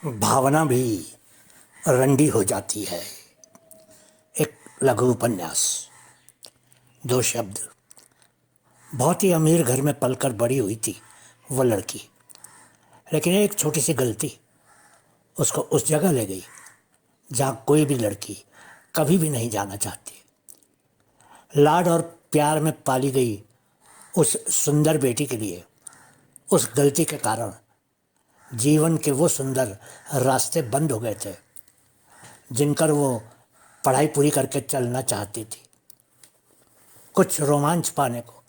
भावना भी रंडी हो जाती है। एक लघु उपन्यास। दो शब्द। बहुत ही अमीर घर में पलकर बड़ी हुई थी वो लड़की, लेकिन एक छोटी सी गलती उसको उस जगह ले गई जहाँ कोई भी लड़की कभी भी नहीं जाना चाहती। लाड और प्यार में पाली गई उस सुंदर बेटी के लिए उस गलती के कारण जीवन के वो सुंदर रास्ते बंद हो गए थे जिनकर वो पढ़ाई पूरी करके चलना चाहती थी। कुछ रोमांच पाने को,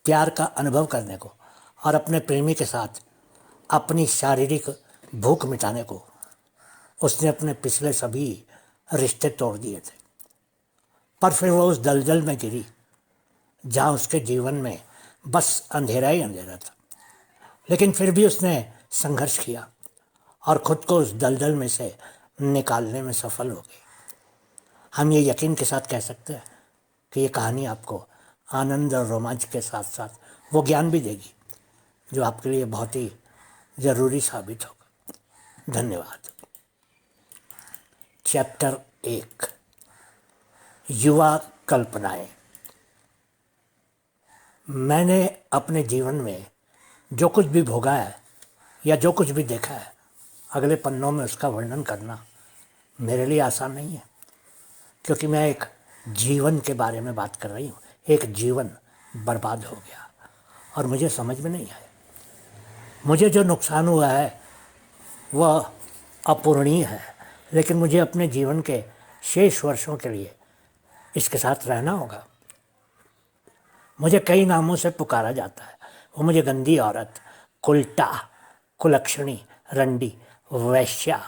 प्यार का अनुभव करने को और अपने प्रेमी के साथ अपनी शारीरिक भूख मिटाने को उसने अपने पिछले सभी रिश्ते तोड़ दिए थे। पर फिर वो उस दलदल में गिरी जहाँ उसके जीवन में बस अंधेरा ही अंधेरा था। लेकिन फिर भी उसने संघर्ष किया और खुद को उस दलदल में से निकालने में सफल हो गई। हम ये यकीन के साथ कह सकते हैं कि ये कहानी आपको आनंद और रोमांच के साथ साथ वो ज्ञान भी देगी जो आपके लिए बहुत ही ज़रूरी साबित होगा। धन्यवाद। चैप्टर 1, युवा कल्पनाएं। मैंने अपने जीवन में जो कुछ भी भोगा है या जो कुछ भी देखा है, अगले पन्नों में उसका वर्णन करना मेरे लिए आसान नहीं है, क्योंकि मैं एक जीवन के बारे में बात कर रही हूँ। एक जीवन बर्बाद हो गया और मुझे समझ में नहीं आया। मुझे जो नुकसान हुआ है वह अपूरणीय है, लेकिन मुझे अपने जीवन के शेष वर्षों के लिए इसके साथ रहना होगा। मुझे कई नामों से पुकारा जाता है। वो मुझे गंदी औरत, कुलटा, कुलक्षणी, रंडी, वैश्या,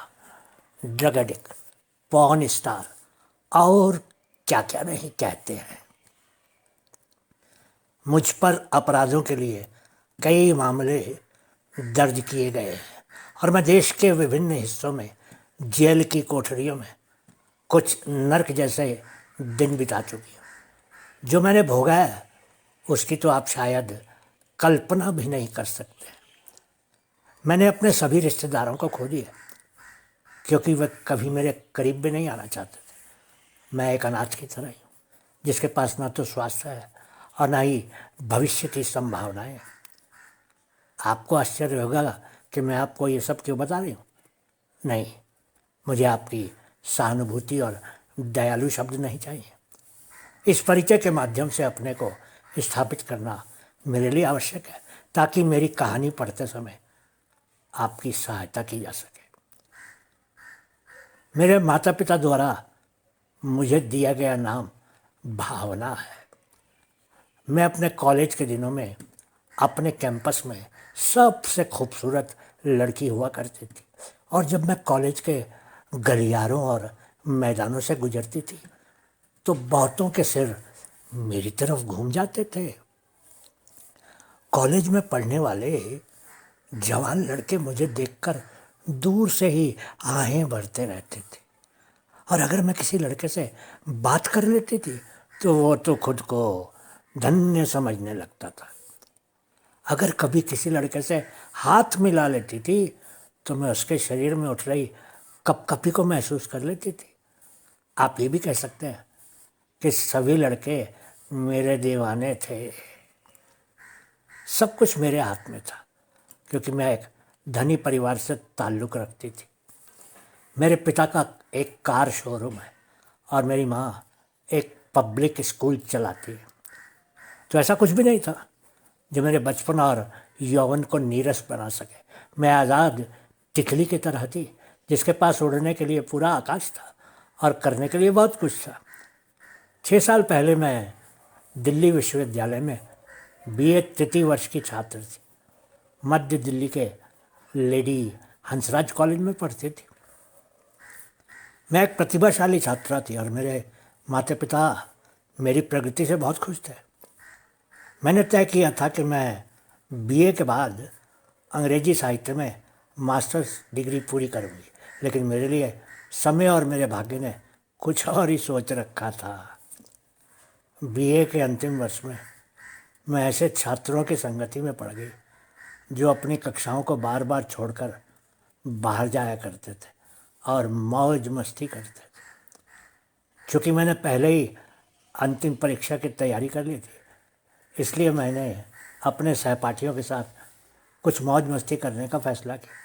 ड्रग एडिक्ट, पॉर्न स्टार और क्या क्या नहीं कहते हैं। मुझ पर अपराधों के लिए कई मामले दर्ज किए गए हैं और मैं देश के विभिन्न हिस्सों में जेल की कोठरियों में कुछ नर्क जैसे दिन बिता चुकी हूँ। जो मैंने भोगा है उसकी तो आप शायद कल्पना भी नहीं कर सकते। मैंने अपने सभी रिश्तेदारों को खो दिया क्योंकि वे कभी मेरे करीब भी नहीं आना चाहते थे। मैं एक अनाथ की तरह ही हूँ जिसके पास ना तो स्वास्थ्य है और ना ही भविष्य की संभावनाएं। आपको आश्चर्य होगा कि मैं आपको ये सब क्यों बता रही हूँ। नहीं, मुझे आपकी सहानुभूति और दयालु शब्द नहीं चाहिए। इस परिचय के माध्यम से अपने को स्थापित करना मेरे लिए आवश्यक है ताकि मेरी कहानी पढ़ते समय आपकी सहायता की जा सके। मेरे माता पिता द्वारा मुझे दिया गया नाम भावना है। मैं अपने कॉलेज के दिनों में अपने कैंपस में सबसे खूबसूरत लड़की हुआ करती थी और जब मैं कॉलेज के गलियारों और मैदानों से गुजरती थी तो बहुतों के सिर मेरी तरफ घूम जाते थे। कॉलेज में पढ़ने वाले जवान लड़के मुझे देखकर दूर से ही आहें भरते रहते थे और अगर मैं किसी लड़के से बात कर लेती थी तो वो तो खुद को धन्य समझने लगता था। अगर कभी किसी लड़के से हाथ मिला लेती थी तो मैं उसके शरीर में उठ रही कपकपी को महसूस कर लेती थी। आप ये भी कह सकते हैं कि सभी लड़के मेरे दीवाने थे। सब कुछ मेरे हाथ में था क्योंकि मैं एक धनी परिवार से ताल्लुक़ रखती थी। मेरे पिता का एक कार शोरूम है और मेरी माँ एक पब्लिक स्कूल चलाती है। तो ऐसा कुछ भी नहीं था जो मेरे बचपन और यौवन को नीरस बना सके। मैं आज़ाद तितली की तरह थी जिसके पास उड़ने के लिए पूरा आकाश था और करने के लिए बहुत कुछ था। 6 साल पहले मैं दिल्ली विश्वविद्यालय में BA तृतीय वर्ष की छात्र थी। मध्य दिल्ली के लेडी हंसराज कॉलेज में पढ़ती थी। मैं एक प्रतिभाशाली छात्रा थी और मेरे माता पिता मेरी प्रगति से बहुत खुश थे। मैंने तय किया था कि मैं BA के बाद अंग्रेजी साहित्य में मास्टर्स डिग्री पूरी करूँगी, लेकिन मेरे लिए समय और मेरे भाग्य ने कुछ और ही सोच रखा था। BA के अंतिम वर्ष में मैं ऐसे छात्रों की संगति में पड़ गई जो अपनी कक्षाओं को बार बार छोड़कर बाहर जाया करते थे और मौज मस्ती करते थे। क्योंकि मैंने पहले ही अंतिम परीक्षा की तैयारी कर ली थी, इसलिए मैंने अपने सहपाठियों के साथ कुछ मौज मस्ती करने का फैसला किया।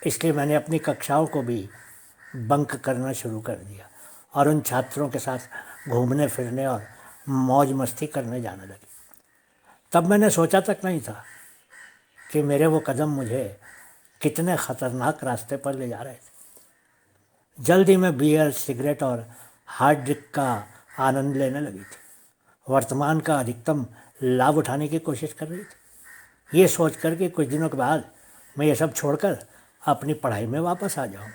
इसलिए मैंने अपनी कक्षाओं को भी बंक करना शुरू कर दिया और उन छात्रों के साथ घूमने फिरने और मौज मस्ती करने जाने लगी। तब मैंने सोचा तक नहीं था कि मेरे वो कदम मुझे कितने ख़तरनाक रास्ते पर ले जा रहे थे। जल्द ही मैं बियर, सिगरेट और हार्ड ड्रिंक का आनंद लेने लगी थी। वर्तमान का अधिकतम लाभ उठाने की कोशिश कर रही थी, ये सोच कर कि कुछ दिनों के बाद मैं ये सब छोड़कर अपनी पढ़ाई में वापस आ जाऊँ।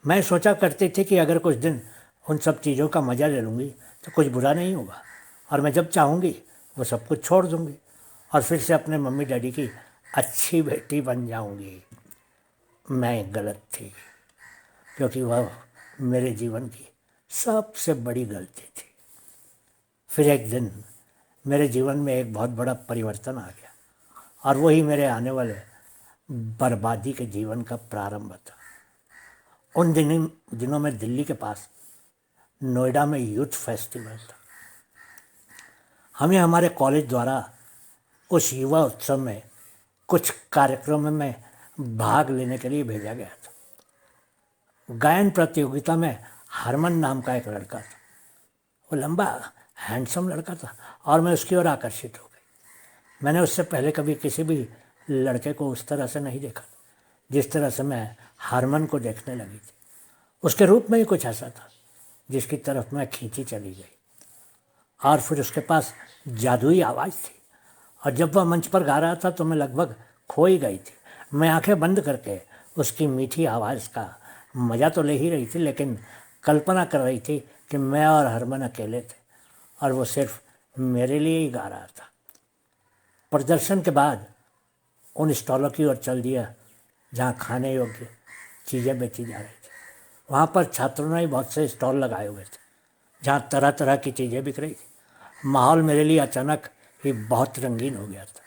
मैं सोचा करती थी कि अगर कुछ दिन उन सब चीज़ों का मज़ा ले लूँगी तो कुछ बुरा नहीं होगा और मैं जब चाहूँगी वो सब कुछ छोड़ दूँगी और फिर से अपने मम्मी डैडी की अच्छी बेटी बन जाऊँगी। मैं गलत थी, क्योंकि वह मेरे जीवन की सबसे बड़ी गलती थी। फिर एक दिन मेरे जीवन में एक बहुत बड़ा परिवर्तन आ गया और वही मेरे आने वाले बर्बादी के जीवन का प्रारंभ था। उन दिनों में दिल्ली के पास नोएडा में यूथ फेस्टिवल था। हमें हमारे कॉलेज द्वारा उस युवा उत्सव में कुछ कार्यक्रमों में भाग लेने के लिए भेजा गया था। गायन प्रतियोगिता में हरमन नाम का एक लड़का था। वो लंबा हैंडसम लड़का था और मैं उसकी ओर आकर्षित हो गई। मैंने उससे पहले कभी किसी भी लड़के को उस तरह से नहीं देखा जिस तरह से मैं हरमन को देखने लगी थी। उसके रूप में ही कुछ ऐसा था जिसकी तरफ मैं खींची चली गई। और फिर उसके पास जादुई आवाज़ थी और जब वह मंच पर गा रहा था तो मैं लगभग खो ही गई थी। मैं आंखें बंद करके उसकी मीठी आवाज़ का मज़ा तो ले ही रही थी, लेकिन कल्पना कर रही थी कि मैं और हरमन अकेले थे और वो सिर्फ मेरे लिए ही गा रहा था। प्रदर्शन के बाद उन स्टॉलों की ओर चल दिया जहाँ खाने योग्य चीज़ें बेची जा रही थी। वहाँ पर छात्रों ने बहुत से स्टॉल लगाए हुए थे जहाँ तरह तरह की चीज़ें बिक रही थी। माहौल मेरे लिए अचानक ही बहुत रंगीन हो गया था।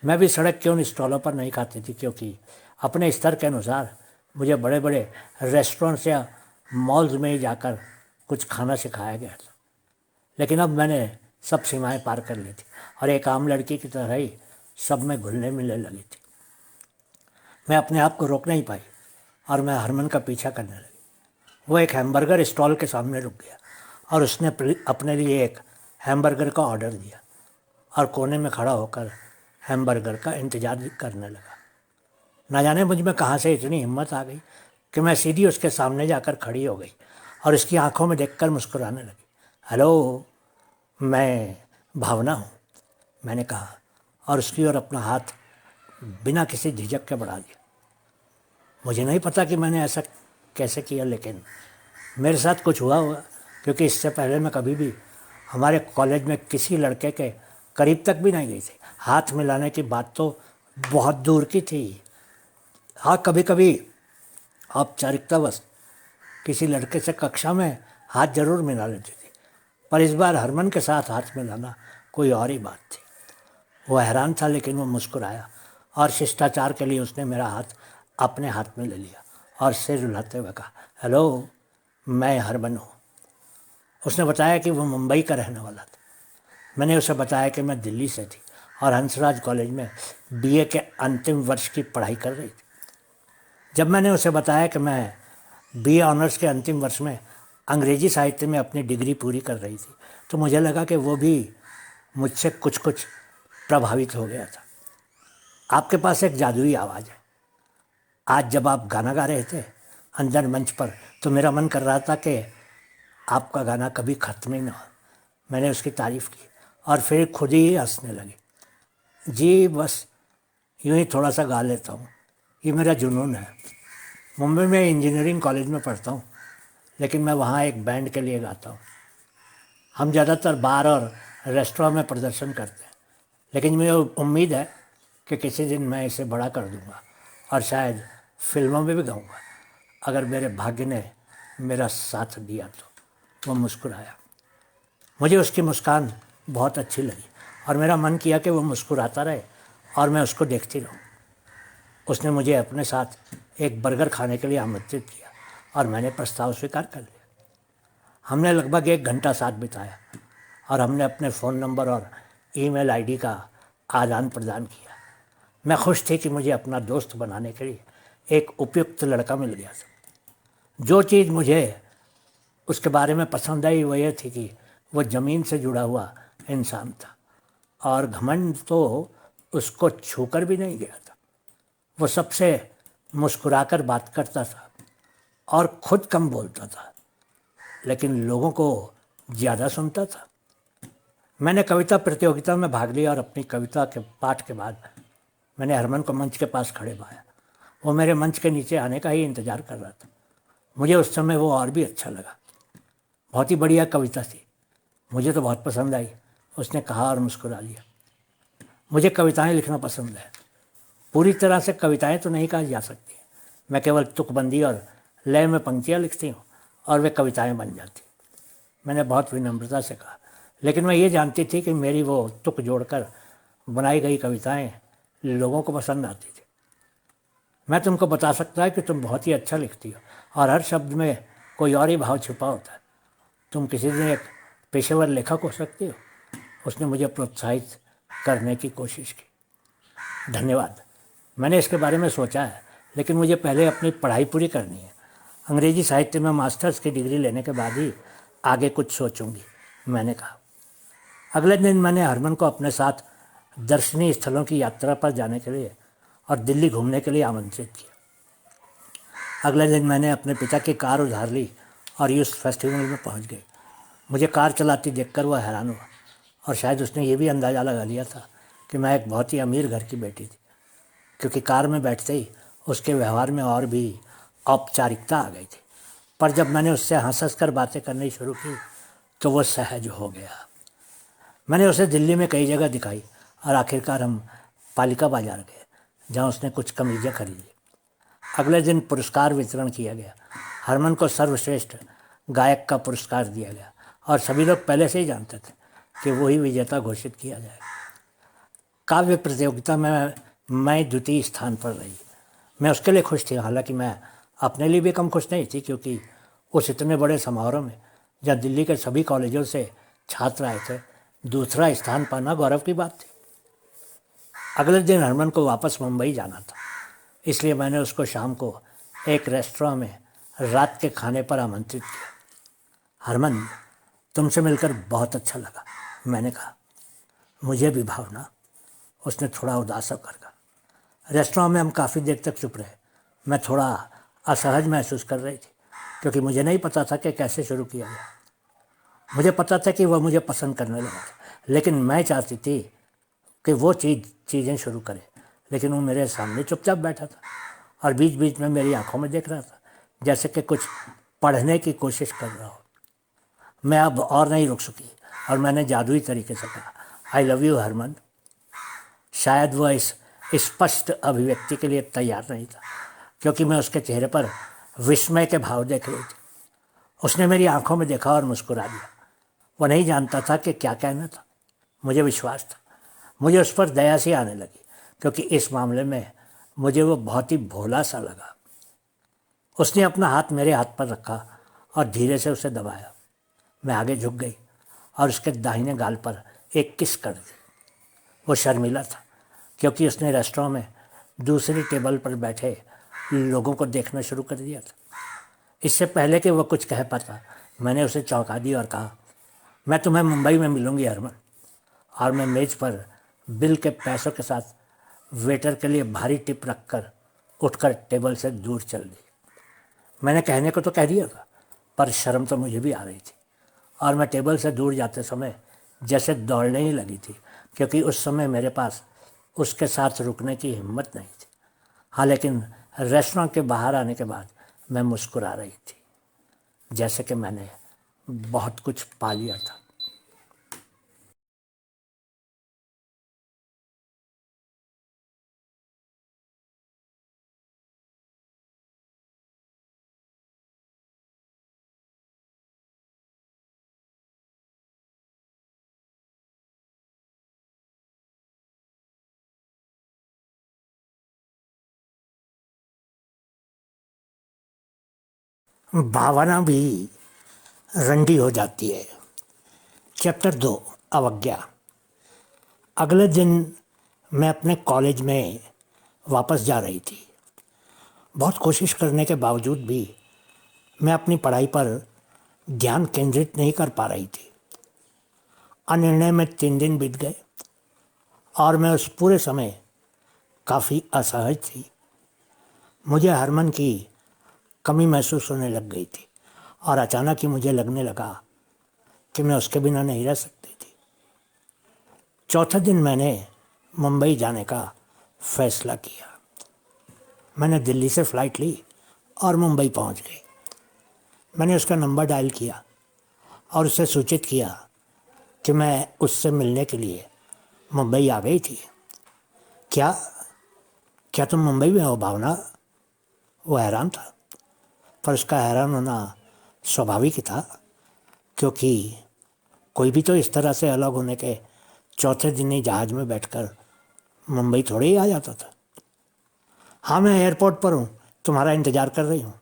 मैं भी सड़क के उन स्टॉलों पर नहीं खाती थी, क्योंकि अपने स्तर के अनुसार मुझे बड़े बड़े रेस्टोरेंट्स या मॉल्स में ही जाकर कुछ खाना सिखाया गया था। लेकिन अब मैंने सब सीमाएं पार कर ली थी और एक आम लड़की की तरह ही सब में घुलने मिलने लगी थी। मैं अपने आप को रोक नहीं पाई और मैं हरमन का पीछा करने लगी। वो एक हैमबर्गर स्टॉल के सामने रुक गया और उसने अपने लिए एक हैमबर्गर का ऑर्डर दिया और कोने में खड़ा होकर हैमबर्गर का इंतज़ार करने लगा। ना जाने मुझ में कहाँ से इतनी हिम्मत आ गई कि मैं सीधी उसके सामने जाकर खड़ी हो गई और उसकी आंखों में देखकर मुस्कुराने लगी। हेलो, मैं भावना हूँ, मैंने कहा और उसकी ओर अपना हाथ बिना किसी झिझक के बढ़ा दिया। मुझे नहीं पता कि मैंने ऐसा कैसे किया, लेकिन मेरे साथ कुछ हुआ होगा, क्योंकि इससे पहले मैं कभी भी हमारे कॉलेज में किसी लड़के के करीब तक भी नहीं गई थी। हाथ मिलाने की बात तो बहुत दूर की थी। हाँ, कभी कभी औपचारिकतावश किसी लड़के से कक्षा में हाथ जरूर मिला लेती थी, पर इस बार हरमन के साथ हाथ मिलाना कोई और ही बात थी। वो हैरान था, लेकिन वो मुस्कुराया और शिष्टाचार के लिए उसने मेरा हाथ अपने हाथ में ले लिया और सिर हिलाते हुए कहा, हेलो, मैं हरमन हूँ। उसने बताया कि वो मुंबई का रहने वाला था। मैंने उसे बताया कि मैं दिल्ली से थी और हंसराज कॉलेज में बीए के अंतिम वर्ष की पढ़ाई कर रही थी। जब मैंने उसे बताया कि मैं बीए ऑनर्स के अंतिम वर्ष में अंग्रेजी साहित्य में अपनी डिग्री पूरी कर रही थी, तो मुझे लगा कि वो भी मुझसे कुछ कुछ प्रभावित हो गया था। आपके पास एक जादुई आवाज़ है। आज जब आप गाना गा रहे थे अंदर मंच पर, तो मेरा मन कर रहा था कि आपका गाना कभी ख़त्म ही ना हो। मैंने उसकी तारीफ़ की और फिर खुद ही हंसने लगी। जी, बस यूँ ही थोड़ा सा गा लेता हूँ, ये मेरा जुनून है। मुंबई में इंजीनियरिंग कॉलेज में पढ़ता हूँ, लेकिन मैं वहाँ एक बैंड के लिए गाता हूँ। हम ज़्यादातर बार और रेस्टोरेंट में प्रदर्शन करते हैं, लेकिन मुझे उम्मीद है कि किसी दिन मैं इसे बड़ा कर दूँगा और शायद फिल्मों में भी गाऊँगा, अगर मेरे भाग्य ने मेरा साथ दिया तो। वो मुस्कुराया। मुझे उसकी मुस्कान बहुत अच्छी लगी और मेरा मन किया कि वो मुस्कुराता रहे और मैं उसको देखती रहूं। उसने मुझे अपने साथ एक बर्गर खाने के लिए आमंत्रित किया और मैंने प्रस्ताव स्वीकार कर लिया। हमने लगभग 1 घंटा साथ बिताया और हमने अपने फ़ोन नंबर और ईमेल आईडी का आदान प्रदान किया। मैं खुश थी कि मुझे अपना दोस्त बनाने के लिए एक उपयुक्त लड़का मिल गया था। जो चीज़ मुझे उसके बारे में पसंद आई वो ये थी कि वो ज़मीन से जुड़ा हुआ इंसान था और घमंड तो उसको छूकर भी नहीं गया था। वो सबसे मुस्कुराकर बात करता था और खुद कम बोलता था, लेकिन लोगों को ज़्यादा सुनता था। मैंने कविता प्रतियोगिता में भाग लिया और अपनी कविता के पाठ के बाद मैंने हरमन को मंच के पास खड़े पाया। वो मेरे मंच के नीचे आने का ही इंतज़ार कर रहा था। मुझे उस समय वो और भी अच्छा लगा। बहुत ही बढ़िया कविता थी, मुझे तो बहुत पसंद आई, उसने कहा और मुस्कुरा लिया। मुझे कविताएं लिखना पसंद है। पूरी तरह से कविताएं तो नहीं कहा जा सकती, मैं केवल तुकबंदी और लय में पंक्तियाँ लिखती हूँ और वे कविताएं बन जाती। मैंने बहुत विनम्रता से कहा, लेकिन मैं ये जानती थी कि मेरी वो तुक जोड़कर बनाई गई कविताएं लोगों को पसंद आती थी। मैं तुमको बता सकता है कि तुम बहुत ही अच्छा लिखती हो और हर शब्द में कोई और ही भाव छुपा होता है। तुम किसी दिन एक पेशेवर लेखक हो सकती हो। उसने मुझे प्रोत्साहित करने की कोशिश की। धन्यवाद, मैंने इसके बारे में सोचा है, लेकिन मुझे पहले अपनी पढ़ाई पूरी करनी है। अंग्रेजी साहित्य में मास्टर्स की डिग्री लेने के बाद ही आगे कुछ सोचूंगी, मैंने कहा। अगले दिन मैंने हरमन को अपने साथ दर्शनीय स्थलों की यात्रा पर जाने के लिए और दिल्ली घूमने के लिए आमंत्रित किया। अगले दिन मैंने अपने पिता की कार उधार ली और यूथ फेस्टिवल में पहुंच गए। मुझे कार चलाती देखकर वह हैरान हुआ और शायद उसने ये भी अंदाज़ा लगा लिया था कि मैं एक बहुत ही अमीर घर की बेटी थी, क्योंकि कार में बैठते ही उसके व्यवहार में और भी औपचारिकता आ गई थी। पर जब मैंने उससे हंस हंस कर बातें करनी शुरू की तो वह सहज हो गया। मैंने उसे दिल्ली में कई जगह दिखाई और आखिरकार हम पालिका बाजार गए, जहाँ उसने कुछ कमीज़ें खरीदी। अगले दिन पुरस्कार वितरण किया गया। हरमन को सर्वश्रेष्ठ गायक का पुरस्कार दिया गया और सभी लोग पहले से ही जानते थे कि वही विजेता घोषित किया जाएगा। काव्य प्रतियोगिता में मैं द्वितीय स्थान पर रही। मैं उसके लिए खुश थी, हालांकि मैं अपने लिए भी कम खुश नहीं थी, क्योंकि उस इतने बड़े समारोह में जहाँ दिल्ली के सभी कॉलेजों से छात्र आए थे, दूसरा स्थान पाना गौरव की बात थी। अगले दिन हरमन को वापस मुंबई जाना था, इसलिए मैंने उसको शाम को एक रेस्टोरेंट में रात के खाने पर आमंत्रित किया। हरमन, तुमसे मिलकर बहुत अच्छा लगा, मैंने कहा। मुझे भी भावना, उसने थोड़ा उदास होकर कहा। रेस्टोरेंट में हम काफ़ी देर तक चुप रहे। मैं थोड़ा असहज महसूस कर रही थी, क्योंकि मुझे नहीं पता था कि कैसे शुरू किया जाए। मुझे पता था कि वह मुझे पसंद करने लगा था, लेकिन मैं चाहती थी कि वो चीज़ें शुरू करे, लेकिन वो मेरे सामने चुपचाप बैठा था और बीच बीच में मेरी आंखों में देख रहा था, जैसे कि कुछ पढ़ने की कोशिश कर रहा हो। मैं अब और नहीं रुक सकी और मैंने जादुई तरीके से कहा, आई लव यू हरमन। शायद वह इस स्पष्ट अभिव्यक्ति के लिए तैयार नहीं था, क्योंकि मैं उसके चेहरे पर विस्मय के भाव देख रही थी। उसने मेरी आंखों में देखा और मुस्कुरा दिया। वह नहीं जानता था कि क्या कहना था। मुझे विश्वास था। मुझे उस पर दया सी आने लगी, क्योंकि इस मामले में मुझे वो बहुत ही भोला सा लगा। उसने अपना हाथ मेरे हाथ पर रखा और धीरे से उसे दबाया। मैं आगे झुक गई और उसके दाहिने गाल पर एक किस कर दी। वो शर्मिला था, क्योंकि उसने रेस्टोरेंट में दूसरी टेबल पर बैठे लोगों को देखना शुरू कर दिया था। इससे पहले कि वह कुछ कह पाता, मैंने उसे चौंका दी और कहा, मैं तुम्हें मुंबई में मिलूंगी हरमन। और मैं मेज पर बिल के पैसों के साथ वेटर के लिए भारी टिप रखकर उठकर टेबल से दूर चल दी। मैंने कहने को तो कह दिया था, पर शर्म तो मुझे भी आ रही थी और मैं टेबल से दूर जाते समय जैसे दौड़ने ही लगी थी, क्योंकि उस समय मेरे पास उसके साथ रुकने की हिम्मत नहीं थी। हाँ, लेकिन रेस्टोरेंट के बाहर आने के बाद मैं मुस्कुरा रही थी, जैसे कि मैंने बहुत कुछ पा लिया था। भावना भी रंडी हो जाती है। चैप्टर 2, अवज्ञा। अगले दिन मैं अपने कॉलेज में वापस जा रही थी। बहुत कोशिश करने के बावजूद भी मैं अपनी पढ़ाई पर ध्यान केंद्रित नहीं कर पा रही थी। अनिर्णय में 3 दिन बीत गए और मैं उस पूरे समय काफ़ी असहज थी। मुझे हरमन की कमी महसूस होने लग गई थी और अचानक ही मुझे लगने लगा कि मैं उसके बिना नहीं रह सकती थी। चौथे दिन मैंने मुंबई जाने का फैसला किया। मैंने दिल्ली से फ़्लाइट ली और मुंबई पहुंच गई। मैंने उसका नंबर डायल किया और उसे सूचित किया कि मैं उससे मिलने के लिए मुंबई आ गई थी। क्या क्या तुम मुंबई में हो भावना? वो हैरान था, पर उसका हैरान होना स्वाभाविक ही था, क्योंकि कोई भी तो इस तरह से अलग होने के चौथे दिन ही जहाज़ में बैठकर मुंबई थोड़े ही आ जाता था। हाँ, मैं एयरपोर्ट पर हूँ, तुम्हारा इंतज़ार कर रही हूँ।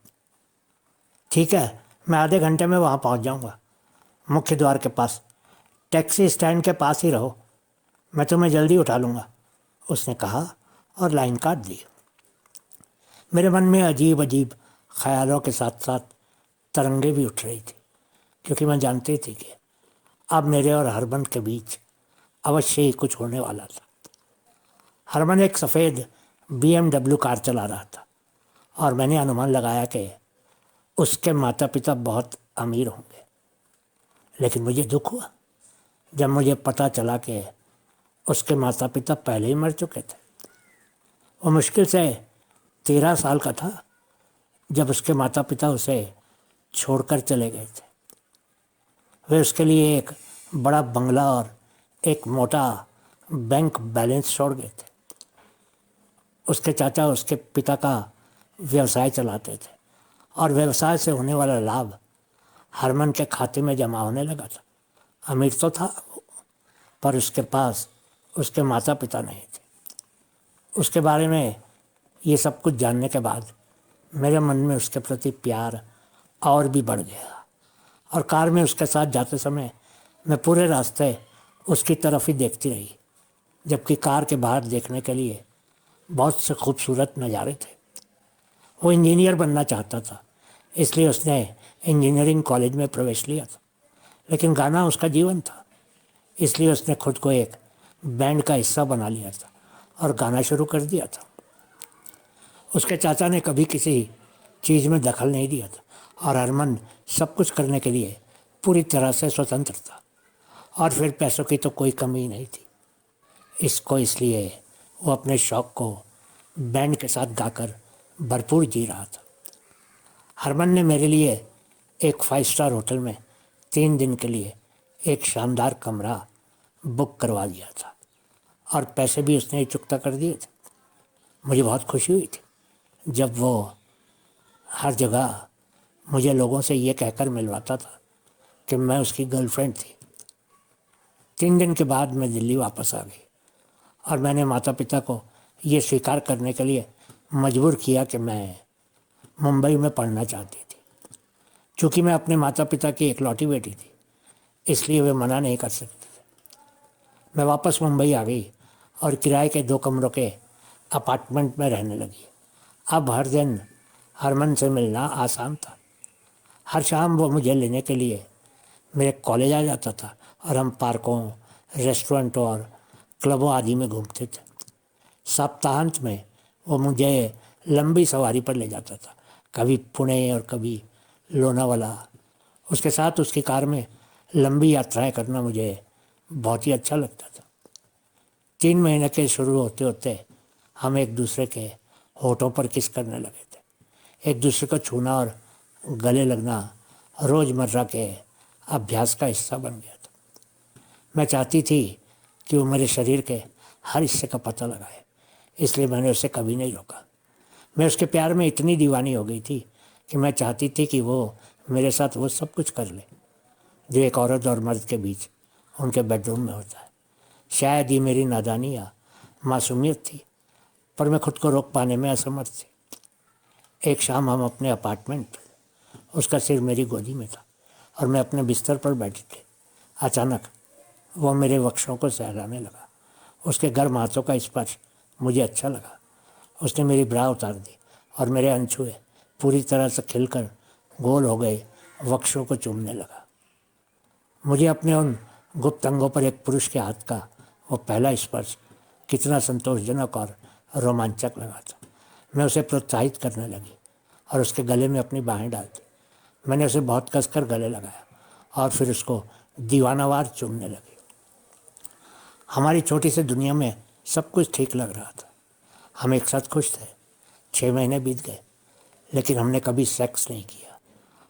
ठीक है, मैं आधे घंटे में वहाँ पहुँच जाऊँगा, मुख्य द्वार के पास। टैक्सी स्टैंड के पास ही रहो, मैं तुम्हें जल्दी उठा लूँगा, उसने कहा और लाइन काट दी। मेरे मन में अजीब अजीब ख्यालों के साथ साथ तरंगे भी उठ रही थी, क्योंकि मैं जानती थी कि अब मेरे और हरमन के बीच अवश्य ही कुछ होने वाला था। हरमन एक सफ़ेद BMW कार चला रहा था और मैंने अनुमान लगाया कि उसके माता पिता बहुत अमीर होंगे। लेकिन मुझे दुख हुआ जब मुझे पता चला कि उसके माता पिता पहले ही मर चुके थे। वो मुश्किल से 13 साल का था जब उसके माता पिता उसे छोड़कर चले गए थे। वे उसके लिए एक बड़ा बंगला और एक मोटा बैंक बैलेंस छोड़ गए थे। उसके चाचा उसके पिता का व्यवसाय चलाते थे और व्यवसाय से होने वाला लाभ हरमन के खाते में जमा होने लगा था। अमीर तो था वो, पर उसके पास उसके माता पिता नहीं थे। उसके बारे में ये सब कुछ जानने के बाद मेरे मन में उसके प्रति प्यार और भी बढ़ गया और कार में उसके साथ जाते समय मैं पूरे रास्ते उसकी तरफ ही देखती रही, जबकि कार के बाहर देखने के लिए बहुत से खूबसूरत नज़ारे थे। वो इंजीनियर बनना चाहता था, इसलिए उसने इंजीनियरिंग कॉलेज में प्रवेश लिया था। लेकिन गाना उसका जीवन था, इसलिए उसने खुद को एक बैंड का हिस्सा बना लिया था और गाना शुरू कर दिया था। उसके चाचा ने कभी किसी चीज़ में दखल नहीं दिया था और हरमन सब कुछ करने के लिए पूरी तरह से स्वतंत्र था। और फिर पैसों की तो कोई कमी नहीं थी। इसलिए वो अपने शौक़ को बैंड के साथ गाकर भरपूर जी रहा था। हरमन ने मेरे लिए एक 5 स्टार होटल में 3 दिन के लिए एक शानदार कमरा बुक करवा दिया था और पैसे भी उसने ही चुकता कर दिए थे। मुझे बहुत खुशी हुई थी जब वो हर जगह मुझे लोगों से ये कहकर मिलवाता था कि मैं उसकी गर्लफ्रेंड थी। 3 दिन के बाद मैं दिल्ली वापस आ गई और मैंने माता पिता को ये स्वीकार करने के लिए मजबूर किया कि मैं मुंबई में पढ़ना चाहती थी। चूँकि मैं अपने माता पिता की इकलौती बेटी थी, इसलिए वे मना नहीं कर सकते थे। मैं वापस मुंबई आ गई और किराए के 2 कमरों के अपार्टमेंट में रहने लगी। अब हर दिन हरमन से मिलना आसान था। हर शाम वो मुझे लेने के लिए मेरे कॉलेज आ जाता था और हम पार्कों, रेस्टोरेंटों और क्लबों आदि में घूमते थे। सप्ताहांत में वो मुझे लंबी सवारी पर ले जाता था, कभी पुणे और कभी लोनावाला। उसके साथ उसकी कार में लंबी यात्राएं करना मुझे बहुत ही अच्छा लगता था। 3 महीने के शुरू होते होते हम एक दूसरे के होठों पर किस करने लगे थे। एक दूसरे को छूना और गले लगना रोज़मर्रा के अभ्यास का हिस्सा बन गया था। मैं चाहती थी कि वो मेरे शरीर के हर हिस्से का पता लगाए, इसलिए मैंने उसे कभी नहीं रोका। मैं उसके प्यार में इतनी दीवानी हो गई थी कि मैं चाहती थी कि वो मेरे साथ वो सब कुछ कर ले जो एक औरत और मर्द के बीच उनके बेडरूम में होता है। शायद ये मेरी नादानी या मासूमियत थी, पर मैं खुद को रोक पाने में असमर्थ थी। एक शाम हम अपने अपार्टमेंट उसका सिर मेरी गोदी में था और मैं अपने बिस्तर पर बैठी थी। अचानक वो मेरे वक्षों को सहलाने लगा। उसके गर्म हाथों का स्पर्श मुझे अच्छा लगा। उसने मेरी ब्रा उतार दी और मेरे अनछुए पूरी तरह से खिलकर गोल हो गए वक्षों को चूमने लगा। मुझे अपने उन गुप्त अंगों पर एक पुरुष के हाथ का वो पहला स्पर्श कितना संतोषजनक और रोमांचक लगा था। मैं उसे प्रोत्साहित करने लगी और उसके गले में अपनी बाहें डाल दी। मैंने उसे बहुत कसकर गले लगाया और फिर उसको दीवानावार चूमने लगी। हमारी छोटी सी दुनिया में सब कुछ ठीक लग रहा था। हम एक साथ खुश थे। 6 महीने बीत गए, लेकिन हमने कभी सेक्स नहीं किया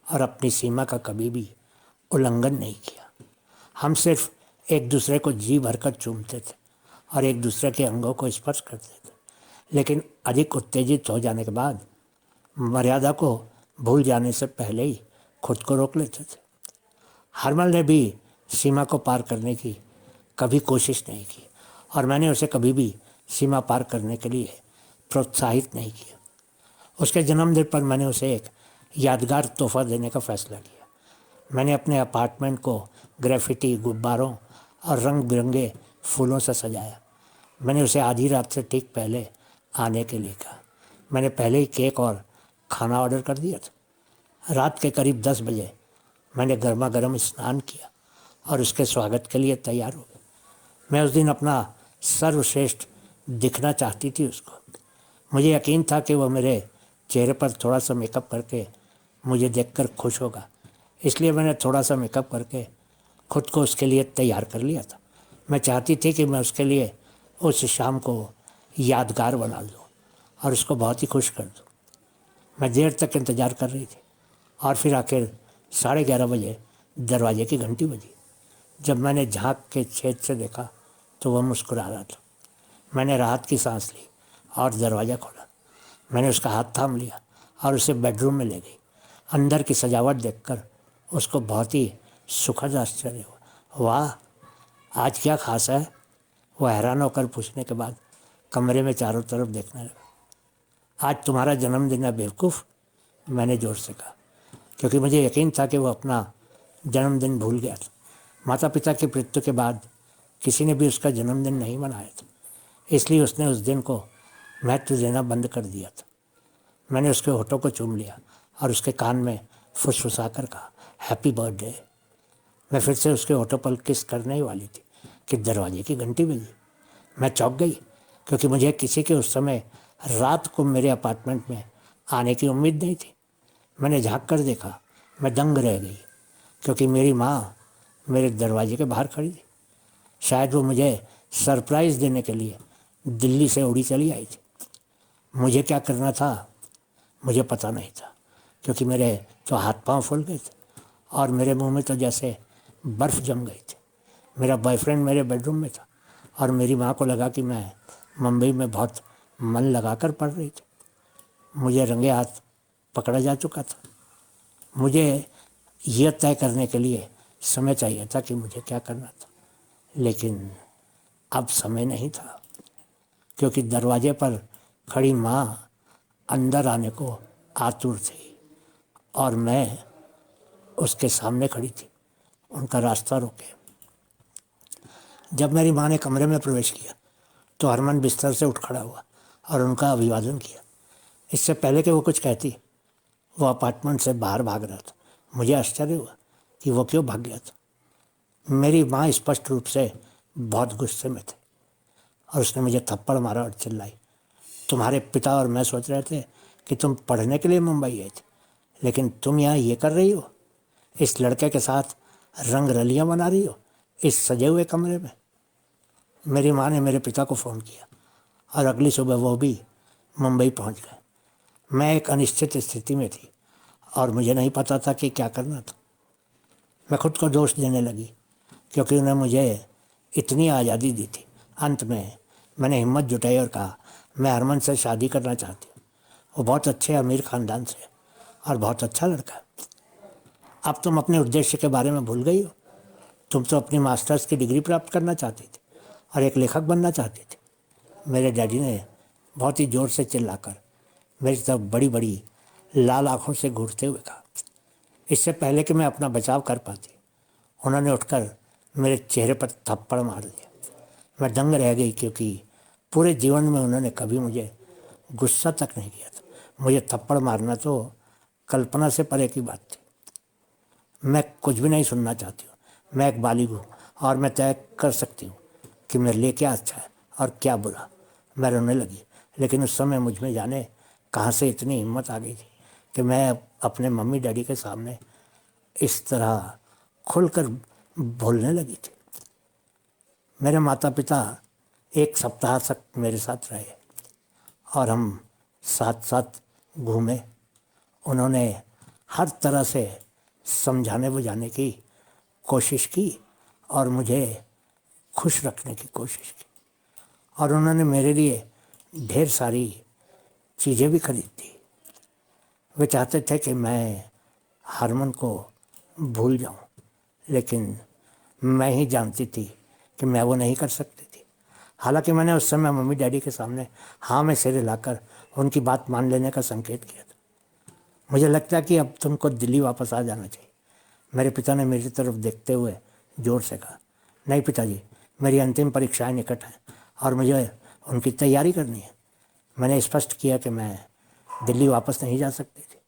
और अपनी सीमा का कभी भी उल्लंघन नहीं किया। हम सिर्फ एक दूसरे को जी भरकर चूमते थे और एक दूसरे के अंगों को स्पर्श करते थे, लेकिन अधिक उत्तेजित हो जाने के बाद मर्यादा को भूल जाने से पहले ही खुद को रोक लेते थे। हरमल ने भी सीमा को पार करने की कभी कोशिश नहीं की और मैंने उसे कभी भी सीमा पार करने के लिए प्रोत्साहित नहीं किया। उसके जन्मदिन पर मैंने उसे एक यादगार तोहफा देने का फैसला किया। मैंने अपने अपार्टमेंट को ग्रेफिटी, गुब्बारों और रंग बिरंगे फूलों से सजाया। मैंने उसे आधी रात से ठीक पहले आने के लिए कहा। मैंने पहले ही केक और खाना ऑर्डर कर दिया था। रात के करीब 10 बजे मैंने गर्मा गर्म स्नान किया और उसके स्वागत के लिए तैयार हो गया। मैं उस दिन अपना सर्वश्रेष्ठ दिखना चाहती थी उसको। मुझे यकीन था कि वह मेरे चेहरे पर थोड़ा सा मेकअप करके मुझे देखकर खुश होगा, इसलिए मैंने थोड़ा सा मेकअप करके खुद को उसके लिए तैयार कर लिया था। मैं चाहती थी कि मैं उसके लिए उस शाम को यादगार बना दूँ और उसको बहुत ही खुश कर दूँ। मैं देर तक इंतज़ार कर रही थी और फिर आखिर 11:30 बजे दरवाजे की घंटी बजी। जब मैंने झांक के छेद से देखा तो वह मुस्कुरा रहा था। मैंने राहत की सांस ली और दरवाज़ा खोला। मैंने उसका हाथ थाम लिया और उसे बेडरूम में ले गई। अंदर की सजावट देखकर उसको बहुत ही सुखद आश्चर्य हुआ। वाह, आज क्या खास है? वह हैरान होकर पूछने के बाद कमरे में चारों तरफ देखने लगा। आज तुम्हारा जन्मदिन है बेवकूफ़, मैंने ज़ोर से कहा, क्योंकि मुझे यकीन था कि वह अपना जन्मदिन भूल गया था। माता पिता की मृत्यु के बाद किसी ने भी उसका जन्मदिन नहीं मनाया था, इसलिए उसने उस दिन को महत्व देना बंद कर दिया था। मैंने उसके होठों को चूम लिया और उसके कान में फुसफुसा कर कहा, हैप्पी बर्थडे। मैं फिर से उसके होठों पर किस करने ही वाली थी कि दरवाजे की घंटी बजी। मैं चौंक गई, क्योंकि मुझे किसी के उस समय रात को मेरे अपार्टमेंट में आने की उम्मीद नहीं थी। मैंने झांक कर देखा। मैं दंग रह गई, क्योंकि मेरी माँ मेरे दरवाजे के बाहर खड़ी थी। शायद वो मुझे सरप्राइज़ देने के लिए दिल्ली से उड़ी चली आई थी। मुझे क्या करना था मुझे पता नहीं था, क्योंकि मेरे तो हाथ पांव फूल गए थे और मेरे मुंह में तो जैसे बर्फ़ जम गई थी। मेरा बॉयफ्रेंड मेरे बेडरूम में था और मेरी माँ को लगा कि मैं मुंबई में बहुत मन लगाकर पढ़ रही थी। मुझे रंगे हाथ पकड़ा जा चुका था। मुझे यह तय करने के लिए समय चाहिए था कि मुझे क्या करना था, लेकिन अब समय नहीं था, क्योंकि दरवाजे पर खड़ी माँ अंदर आने को आतुर थी और मैं उसके सामने खड़ी थी, उनका रास्ता रोके। जब मेरी माँ ने कमरे में प्रवेश किया तो हरमन बिस्तर से उठ खड़ा हुआ और उनका अभिवादन किया। इससे पहले कि वो कुछ कहती, वो अपार्टमेंट से बाहर भाग रहा था। मुझे आश्चर्य हुआ कि वो क्यों भाग गया था। मेरी माँ स्पष्ट रूप से बहुत गुस्से में थे और उसने मुझे थप्पड़ मारा और चिल्लाई, तुम्हारे पिता और मैं सोच रहे थे कि तुम पढ़ने के लिए मुंबई आई थी, लेकिन तुम यहाँ ये कर रही हो, इस लड़के के साथ रंग रलियाँ बना रही हो इस सजे हुए कमरे में। मेरी माँ ने मेरे पिता को फ़ोन किया और अगली सुबह वो भी मुंबई पहुँच गए। मैं एक अनिश्चित स्थिति में थी और मुझे नहीं पता था कि क्या करना था। मैं खुद को दोष देने लगी, क्योंकि उन्हें मुझे इतनी आज़ादी दी थी। अंत में मैंने हिम्मत जुटाई और कहा, मैं हरमन से शादी करना चाहती हूँ। वो बहुत अच्छे अमीर ख़ानदान से और बहुत अच्छा लड़का है। अब तुम अपने उद्देश्य के बारे में भूल गई हो। तुम तो अपनी मास्टर्स की डिग्री प्राप्त करना चाहती थी और एक लेखक बनना चाहती थी। मेरे डैडी ने बहुत ही ज़ोर से चिल्लाकर मेरी तरफ बड़ी बड़ी लाल आँखों से घूरते हुए कहा, इससे पहले कि मैं अपना बचाव कर पाती, उन्होंने उठकर मेरे चेहरे पर थप्पड़ मार दिया। मैं दंग रह गई, क्योंकि पूरे जीवन में उन्होंने कभी मुझे गुस्सा तक नहीं किया था। मुझे थप्पड़ मारना तो कल्पना से परे की बात थी। मैं कुछ भी नहीं सुनना चाहती हूँ। मैं एक बालिग हूँ और मैं तय कर सकती हूँ कि मेरे लिए क्या अच्छा है और क्या बुरा। मैं रोने लगी, लेकिन उस समय मुझ में जाने कहाँ से इतनी हिम्मत आ गई थी कि मैं अपने मम्मी डैडी के सामने इस तरह खुलकर बोलने लगी थी। मेरे माता पिता एक सप्ताह तक मेरे साथ रहे और हम साथ साथ घूमे। उन्होंने हर तरह से समझाने बुझाने की कोशिश की और मुझे खुश रखने की कोशिश की, और उन्होंने मेरे लिए ढेर सारी चीज़ें भी खरीद दी। वे चाहते थे कि मैं हरमन को भूल जाऊं, लेकिन मैं ही जानती थी कि मैं वो नहीं कर सकती थी। हालांकि मैंने उस समय मम्मी डैडी के सामने हाँ में सिर हिलाकर उनकी बात मान लेने का संकेत किया था। मुझे लगता है कि अब तुमको दिल्ली वापस आ जाना चाहिए। मेरे पिता ने मेरी तरफ देखते हुए ज़ोर से कहा, नहीं पिताजी, मेरी अंतिम परीक्षाएं निकट हैं और मुझे उनकी तैयारी करनी है। मैंने स्पष्ट किया कि मैं दिल्ली वापस नहीं जा सकती थी।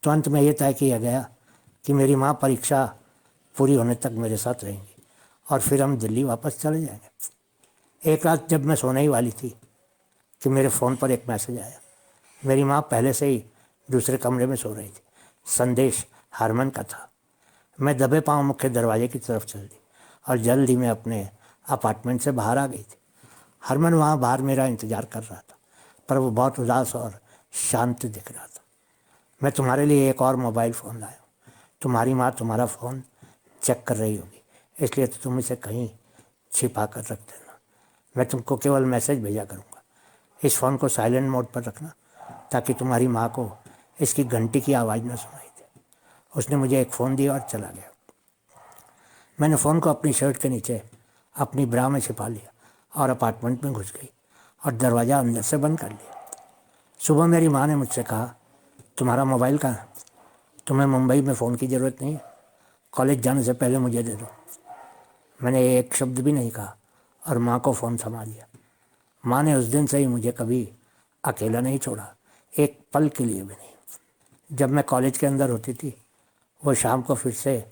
तो अंत में ये तय किया गया कि मेरी माँ परीक्षा पूरी होने तक मेरे साथ रहेंगी और फिर हम दिल्ली वापस चले जाएंगे। एक रात जब मैं सोने ही वाली थी कि मेरे फ़ोन पर एक मैसेज आया। मेरी माँ पहले से ही दूसरे कमरे में सो रही थी। संदेश हरमन का था। मैं दबे पांव मुख्य दरवाजे की तरफ चल दी और जल्द ही मैं अपने अपार्टमेंट से बाहर आ गई थी। हरमन वहाँ बाहर मेरा इंतज़ार कर रहा था, पर वो बहुत उदास और शांत दिख रहा था। मैं तुम्हारे लिए एक और मोबाइल फ़ोन लाया हूँ। तुम्हारी माँ तुम्हारा फ़ोन चेक कर रही होगी, इसलिए तो तुम इसे कहीं छिपा कर रख देना। मैं तुमको केवल मैसेज भेजा करूँगा। इस फ़ोन को साइलेंट मोड पर रखना ताकि तुम्हारी माँ को इसकी घंटी की आवाज़ न सुनाई दे। उसने मुझे एक फ़ोन दिया और चला गया। मैंने फ़ोन को अपनी शर्ट के नीचे अपनी ब्रा में छिपा लिया और अपार्टमेंट में घुस गई और दरवाज़ा अंदर से बंद कर लिया। सुबह मेरी माँ ने मुझसे कहा, तुम्हारा मोबाइल कहाँ है? तुम्हें मुंबई में फ़ोन की ज़रूरत नहीं है, कॉलेज जाने से पहले मुझे दे दो। मैंने एक शब्द भी नहीं कहा और माँ को फ़ोन थमा दिया। माँ ने उस दिन से ही मुझे कभी अकेला नहीं छोड़ा, एक पल के लिए भी नहीं। जब मैं कॉलेज के अंदर होती थी, वो शाम को फिर से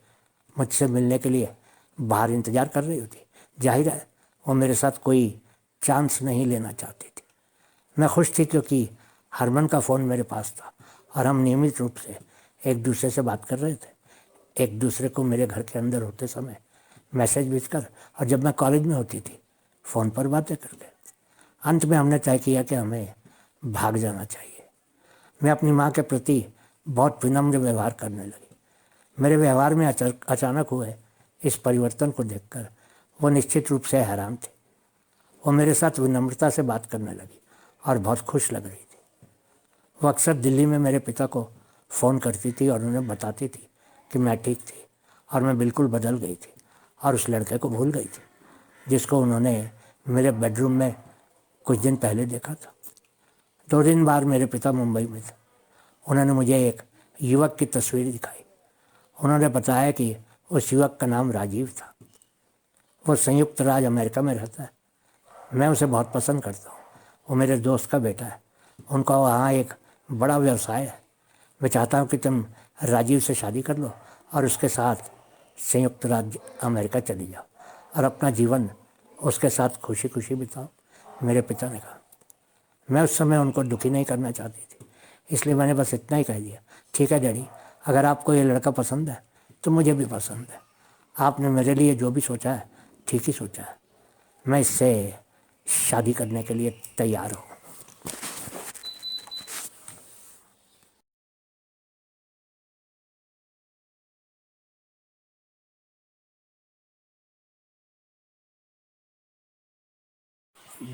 मुझसे मिलने के लिए बाहर इंतज़ार कर रही होती। जाहिर है वो मेरे साथ कोई चांस नहीं लेना चाहती थी। मैं खुश थी क्योंकि हरमन का फ़ोन मेरे पास था और हम नियमित रूप से एक दूसरे से बात कर रहे थे, एक दूसरे को मेरे घर के अंदर होते समय मैसेज भेजकर, और जब मैं कॉलेज में होती थी फ़ोन पर बातें करके। अंत में हमने तय किया कि हमें भाग जाना चाहिए। मैं अपनी माँ के प्रति बहुत विनम्र व्यवहार करने लगी। मेरे व्यवहार में अचानक हुए इस परिवर्तन को देखकर वो निश्चित रूप से हैरान थे। वो मेरे साथ विनम्रता से बात करने लगी और बहुत खुश लग रही थी। वो अक्सर दिल्ली में मेरे पिता को फ़ोन करती थी और उन्हें बताती थी कि मैं ठीक थी और मैं बिल्कुल बदल गई थी और उस लड़के को भूल गई थी जिसको उन्होंने मेरे बेडरूम में कुछ दिन पहले देखा था। 2 दिन बाद मेरे पिता मुंबई में थे। उन्होंने मुझे एक युवक की तस्वीर दिखाई। उन्होंने बताया कि उस युवक का नाम राजीव था। वो संयुक्त राज्य अमेरिका में रहता है। मैं उसे बहुत पसंद करता हूँ। वो मेरे दोस्त का बेटा है। उनका वहाँ एक बड़ा व्यवसाय है। मैं चाहता हूँ कि तुम राजीव से शादी कर लो और उसके साथ संयुक्त राज्य अमेरिका चली जाओ और अपना जीवन उसके साथ खुशी खुशी बिताओ, मेरे पिता ने कहा। मैं उस समय उनको दुखी नहीं करना चाहती थी, इसलिए मैंने बस इतना ही कह दिया, ठीक है डैडी, अगर आपको ये लड़का पसंद है तो मुझे भी पसंद है। आपने मेरे लिए जो भी सोचा है ठीक ही सोचा है। मैं इससे शादी करने के लिए तैयार हूँ।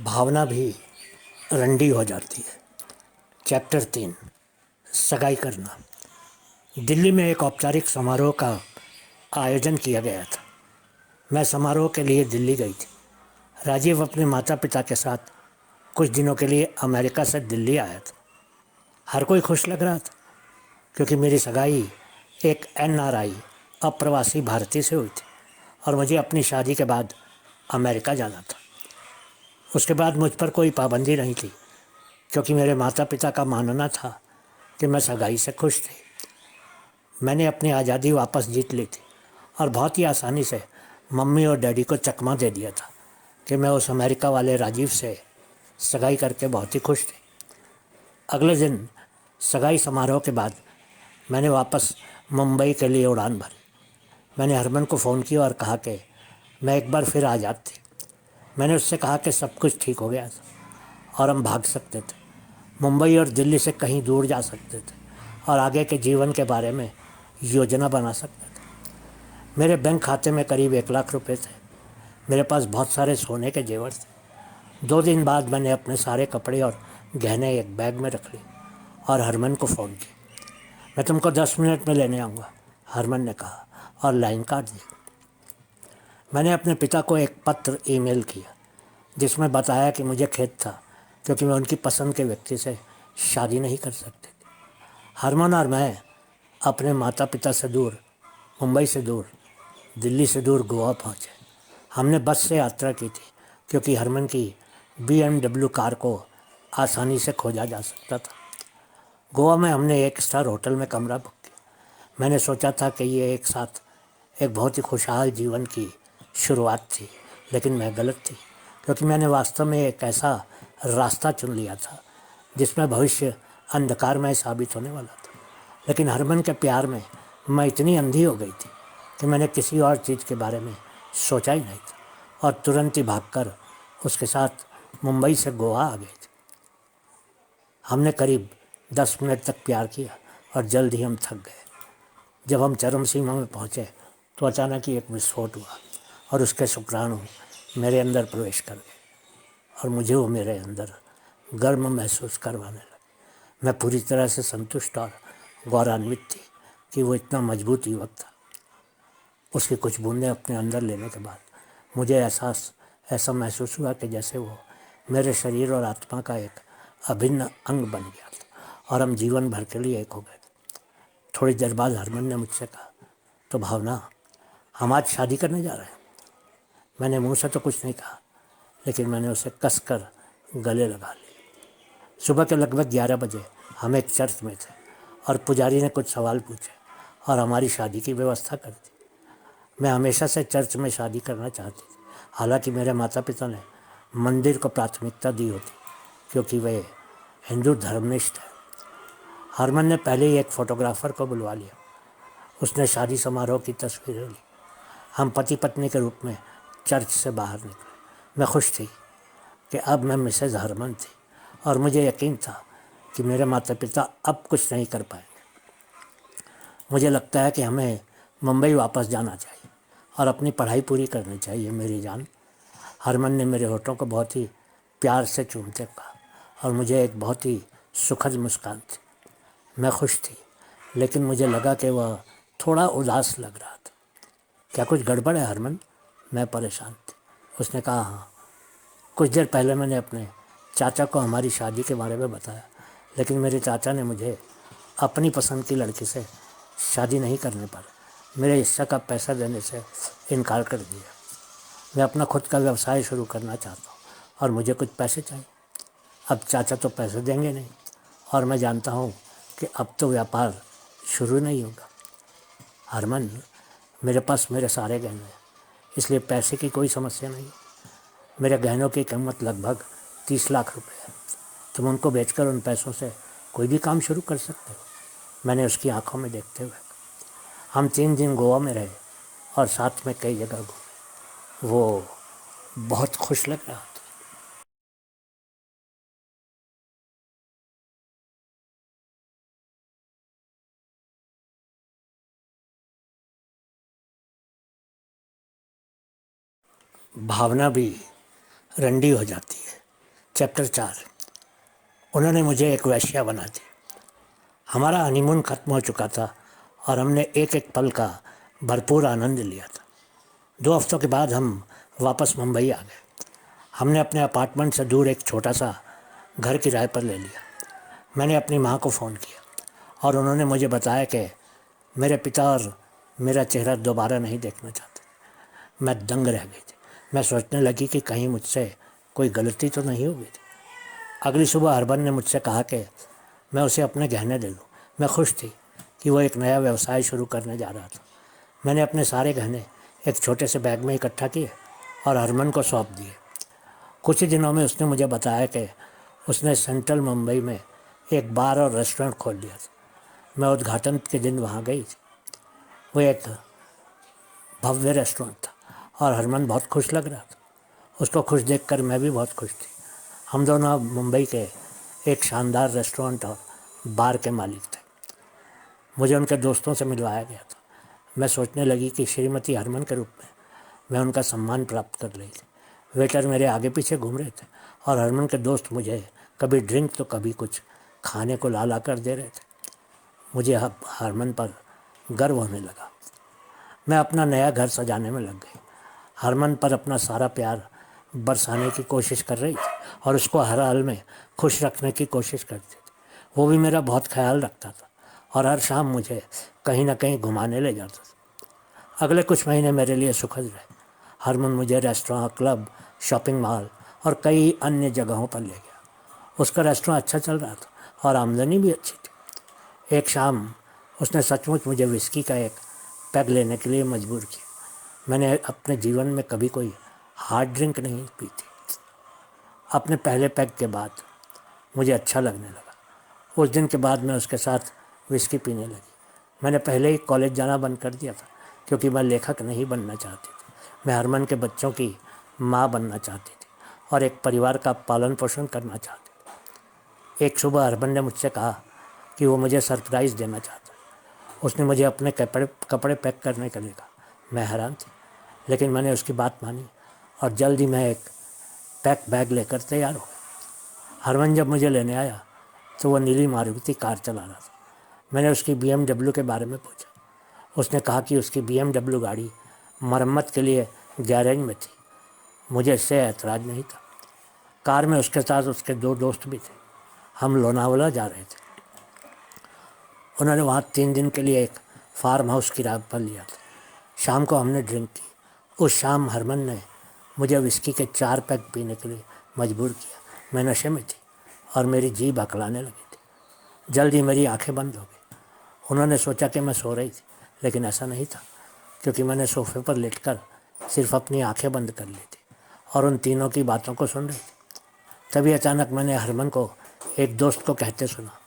भावना भी रंडी हो जाती है। चैप्टर 3, सगाई करना। दिल्ली में एक औपचारिक समारोह का आयोजन किया गया था। मैं समारोह के लिए दिल्ली गई थी। राजीव अपने माता पिता के साथ कुछ दिनों के लिए अमेरिका से दिल्ली आया था। हर कोई खुश लग रहा था क्योंकि मेरी सगाई एक NRI अप्रवासी भारतीय से हुई थी और मुझे अपनी शादी के बाद अमेरिका जाना था। उसके बाद मुझ पर कोई पाबंदी नहीं थी, क्योंकि मेरे माता पिता का मानना था कि मैं सगाई से खुश थी। मैंने अपनी आज़ादी वापस जीत ली थी और बहुत ही आसानी से मम्मी और डैडी को चकमा दे दिया था कि मैं उस अमेरिका वाले राजीव से सगाई करके बहुत ही खुश थी। अगले दिन सगाई समारोह के बाद मैंने वापस मुंबई के लिए उड़ान भरी। मैंने हरमन को फ़ोन किया और कहा कि मैं एक बार फिर आज़ाद थी। मैंने उससे कहा कि सब कुछ ठीक हो गया था और हम भाग सकते थे, मुंबई और दिल्ली से कहीं दूर जा सकते थे और आगे के जीवन के बारे में योजना बना सकते थे। मेरे बैंक खाते में करीब 1 लाख रुपए थे। मेरे पास बहुत सारे सोने के जेवर थे। 2 दिन बाद मैंने अपने सारे कपड़े और गहने एक बैग में रख लिए और हरमन को फ़ोन किया। मैं तुमको 10 मिनट में लेने आऊँगा, हरमन ने कहा और लाइन काट दी। मैंने अपने पिता को एक पत्र ईमेल किया जिसमें बताया कि मुझे खेद था, क्योंकि मैं उनकी पसंद के व्यक्ति से शादी नहीं कर सकती। हरमन और मैं अपने माता पिता से दूर, मुंबई से दूर, दिल्ली से दूर गोवा पहुँचे। हमने बस से यात्रा की थी, क्योंकि हरमन की BMW कार को आसानी से खोजा जा सकता था। गोवा में हमने एक स्टार होटल में कमरा बुक किया। मैंने सोचा था कि ये एक साथ एक बहुत ही खुशहाल जीवन की शुरुआत थी, लेकिन मैं गलत थी, क्योंकि मैंने वास्तव में एक ऐसा रास्ता चुन लिया था जिसमें भविष्य अंधकारमय साबित होने वाला था। लेकिन हरमन के प्यार में मैं इतनी अंधी हो गई थी कि मैंने किसी और चीज़ के बारे में सोचा ही नहीं था और तुरंत ही भागकर उसके साथ मुंबई से गोवा आ गए थे। हमने करीब 10 मिनट तक प्यार किया और जल्द ही हम थक गए। जब हम चरम सीमा में पहुँचे तो अचानक ही एक विस्फोट हुआ और उसके शुक्राणु मेरे अंदर प्रवेश कर गए और मुझे वो मेरे अंदर गर्म महसूस करवाने लगे। मैं पूरी तरह से संतुष्ट और गौरवान्वित थी कि वो इतना मजबूत युवक था। उसकी कुछ बूंदें अपने अंदर लेने के बाद मुझे ऐसा महसूस हुआ कि जैसे वो मेरे शरीर और आत्मा का एक अभिन्न अंग बन गया था और हम जीवन भर के लिए एक हो गए। थोड़ी देर बाद हरमन ने मुझसे कहा, तो भावना, हम आज शादी करने जा रहे हैं। मैंने मुंह से तो कुछ नहीं कहा, लेकिन मैंने उसे कसकर गले लगा लिया। सुबह के लगभग 11 बजे हम एक चर्च में थे और पुजारी ने कुछ सवाल पूछे और हमारी शादी की व्यवस्था कर दी। मैं हमेशा से चर्च में शादी करना चाहती थी, हालांकि मेरे माता पिता ने मंदिर को प्राथमिकता दी होती, क्योंकि वे हिंदू धर्मनिष्ठ हैं। हरमन ने पहले ही एक फ़ोटोग्राफ़र को बुलवा लिया। उसने शादी समारोह की तस्वीरें ली। हम पति पत्नी के रूप में चर्च से बाहर निकले। मैं खुश थी कि अब मैं मिसेज़ हरमन थी और मुझे यकीन था कि मेरे माता पिता अब कुछ नहीं कर पाएंगे। मुझे लगता है कि हमें मुंबई वापस जाना चाहिए और अपनी पढ़ाई पूरी करनी चाहिए मेरी जान, हरमन ने मेरे होठों को बहुत ही प्यार से चूमते कहा और मुझे एक बहुत ही सुखद मुस्कान थी। मैं खुश थी, लेकिन मुझे लगा कि वह थोड़ा उदास लग रहा था। क्या कुछ गड़बड़ है हरमन? मैं परेशान थी। उसने कहा, हाँ, कुछ देर पहले मैंने अपने चाचा को हमारी शादी के बारे में बताया, लेकिन मेरे चाचा ने मुझे अपनी पसंद की लड़की से शादी नहीं करने पर मेरे हिस्से का पैसा देने से इनकार कर दिया। मैं अपना खुद का व्यवसाय शुरू करना चाहता हूँ और मुझे कुछ पैसे चाहिए। अब चाचा तो पैसे देंगे नहीं और मैं जानता हूँ कि अब तो व्यापार शुरू नहीं होगा। हरमन, मेरे पास मेरे सारे गहने हैं, इसलिए पैसे की कोई समस्या नहीं। मेरे गहनों की कीमत लगभग 30 लाख रुपए है। तुम उनको बेचकर उन पैसों से कोई भी काम शुरू कर सकते हो। मैंने उसकी आंखों में देखते हुए कहा। हम 3 दिन गोवा में रहे और साथ में कई जगह घूमे। वो बहुत खुश लग रहा था। भावना भी रंडी हो जाती है। चैप्टर 4। उन्होंने मुझे एक वेश्या बना दी। हमारा हनीमून खत्म हो चुका था और हमने एक एक पल का भरपूर आनंद लिया था। 2 हफ्तों के बाद हम वापस मुंबई आ गए। हमने अपने अपार्टमेंट से दूर एक छोटा सा घर किराए पर ले लिया। मैंने अपनी माँ को फ़ोन किया और उन्होंने मुझे बताया कि मेरे पिता और मेरा चेहरा दोबारा नहीं देखना चाहते। मैं दंग रह गई थी। मैं सोचने लगी कि कहीं मुझसे कोई गलती तो नहीं हो गई थी। अगली सुबह हरबन ने मुझसे कहा कि मैं उसे अपने गहने दे दूँ। मैं खुश थी कि वो एक नया व्यवसाय शुरू करने जा रहा था। मैंने अपने सारे गहने एक छोटे से बैग में इकट्ठा किए और हरमन को सौंप दिए। कुछ ही दिनों में उसने मुझे बताया कि उसने सेंट्रल मुंबई में एक बार और रेस्टोरेंट खोल लिया था। मैं उद्घाटन के दिन वहाँ गई थी। वो एक भव्य रेस्टोरेंट था और हरमन बहुत खुश लग रहा था। उसको खुश देखकर मैं भी बहुत खुश थी। हम दोनों अब मुंबई के एक शानदार रेस्टोरेंट और बार के मालिक थे। मुझे उनके दोस्तों से मिलवाया गया था। मैं सोचने लगी कि श्रीमती हरमन के रूप में मैं उनका सम्मान प्राप्त कर रही थी। वेटर मेरे आगे पीछे घूम रहे थे और हरमन के दोस्त मुझे कभी ड्रिंक तो कभी कुछ खाने को ला ला कर दे रहे थे। मुझे अब हरमन पर गर्व होने लगा। मैं अपना नया घर सजाने में लग गई। हरमन पर अपना सारा प्यार बरसाने की कोशिश कर रही थी और उसको हर हाल में खुश रखने की कोशिश करती थी। वो भी मेरा बहुत ख्याल रखता था और हर शाम मुझे कहीं ना कहीं घुमाने ले जाता था। अगले कुछ महीने मेरे लिए सुखद रहे। हरमन मुझे रेस्टोरेंट, क्लब, शॉपिंग मॉल और कई अन्य जगहों पर ले गया। उसका रेस्टोरेंट अच्छा चल रहा था और आमदनी भी अच्छी थी। एक शाम उसने सचमुच मुझे विस्की का एक पैग लेने के लिए मजबूर किया। मैंने अपने जीवन में कभी कोई हार्ड ड्रिंक नहीं पी थी। अपने पहले पैग के बाद मुझे अच्छा लगने लगा। उस दिन के बाद मैं उसके साथ विस्की पीने लगी। मैंने पहले ही कॉलेज जाना बंद कर दिया था क्योंकि मैं लेखक नहीं बनना चाहती थी। मैं हरमन के बच्चों की माँ बनना चाहती थी और एक परिवार का पालन पोषण करना चाहती थी। एक सुबह हरमन ने मुझसे कहा कि वो मुझे सरप्राइज़ देना चाहता है। उसने मुझे अपने कपड़े पैक करने के लिए कहा। मैं हैरान थी, लेकिन मैंने उसकी बात मानी और जल्द ही मैं एक पैक बैग लेकर तैयार हो गया। हरमन जब मुझे लेने आया तो वह नीली मारुति कार चला रहा था। मैंने उसकी BMW के बारे में पूछा। उसने कहा कि उसकी BMW गाड़ी मरम्मत के लिए गैरेज में थी। मुझे इससे ऐतराज़ नहीं था। कार में उसके साथ उसके 2 दोस्त भी थे। हम लोनावला जा रहे थे। उन्होंने वहाँ 3 दिन के लिए एक फार्म हाउस किराए पर लिया था। शाम को हमने ड्रिंक की। उस शाम हरमन ने मुझे विस्की के 4 पैक पीने के लिए मजबूर किया। मैं नशे में थी और मेरी जीभ हकलाने लगी थी। जल्द ही मेरी आंखें बंद हो गई। उन्होंने सोचा कि मैं सो रही थी, लेकिन ऐसा नहीं था, क्योंकि मैंने सोफे पर लेटकर सिर्फ अपनी आंखें बंद कर ली थी और उन तीनों की बातों को सुन रही थी। तभी अचानक मैंने हरमन को एक दोस्त को कहते सुना,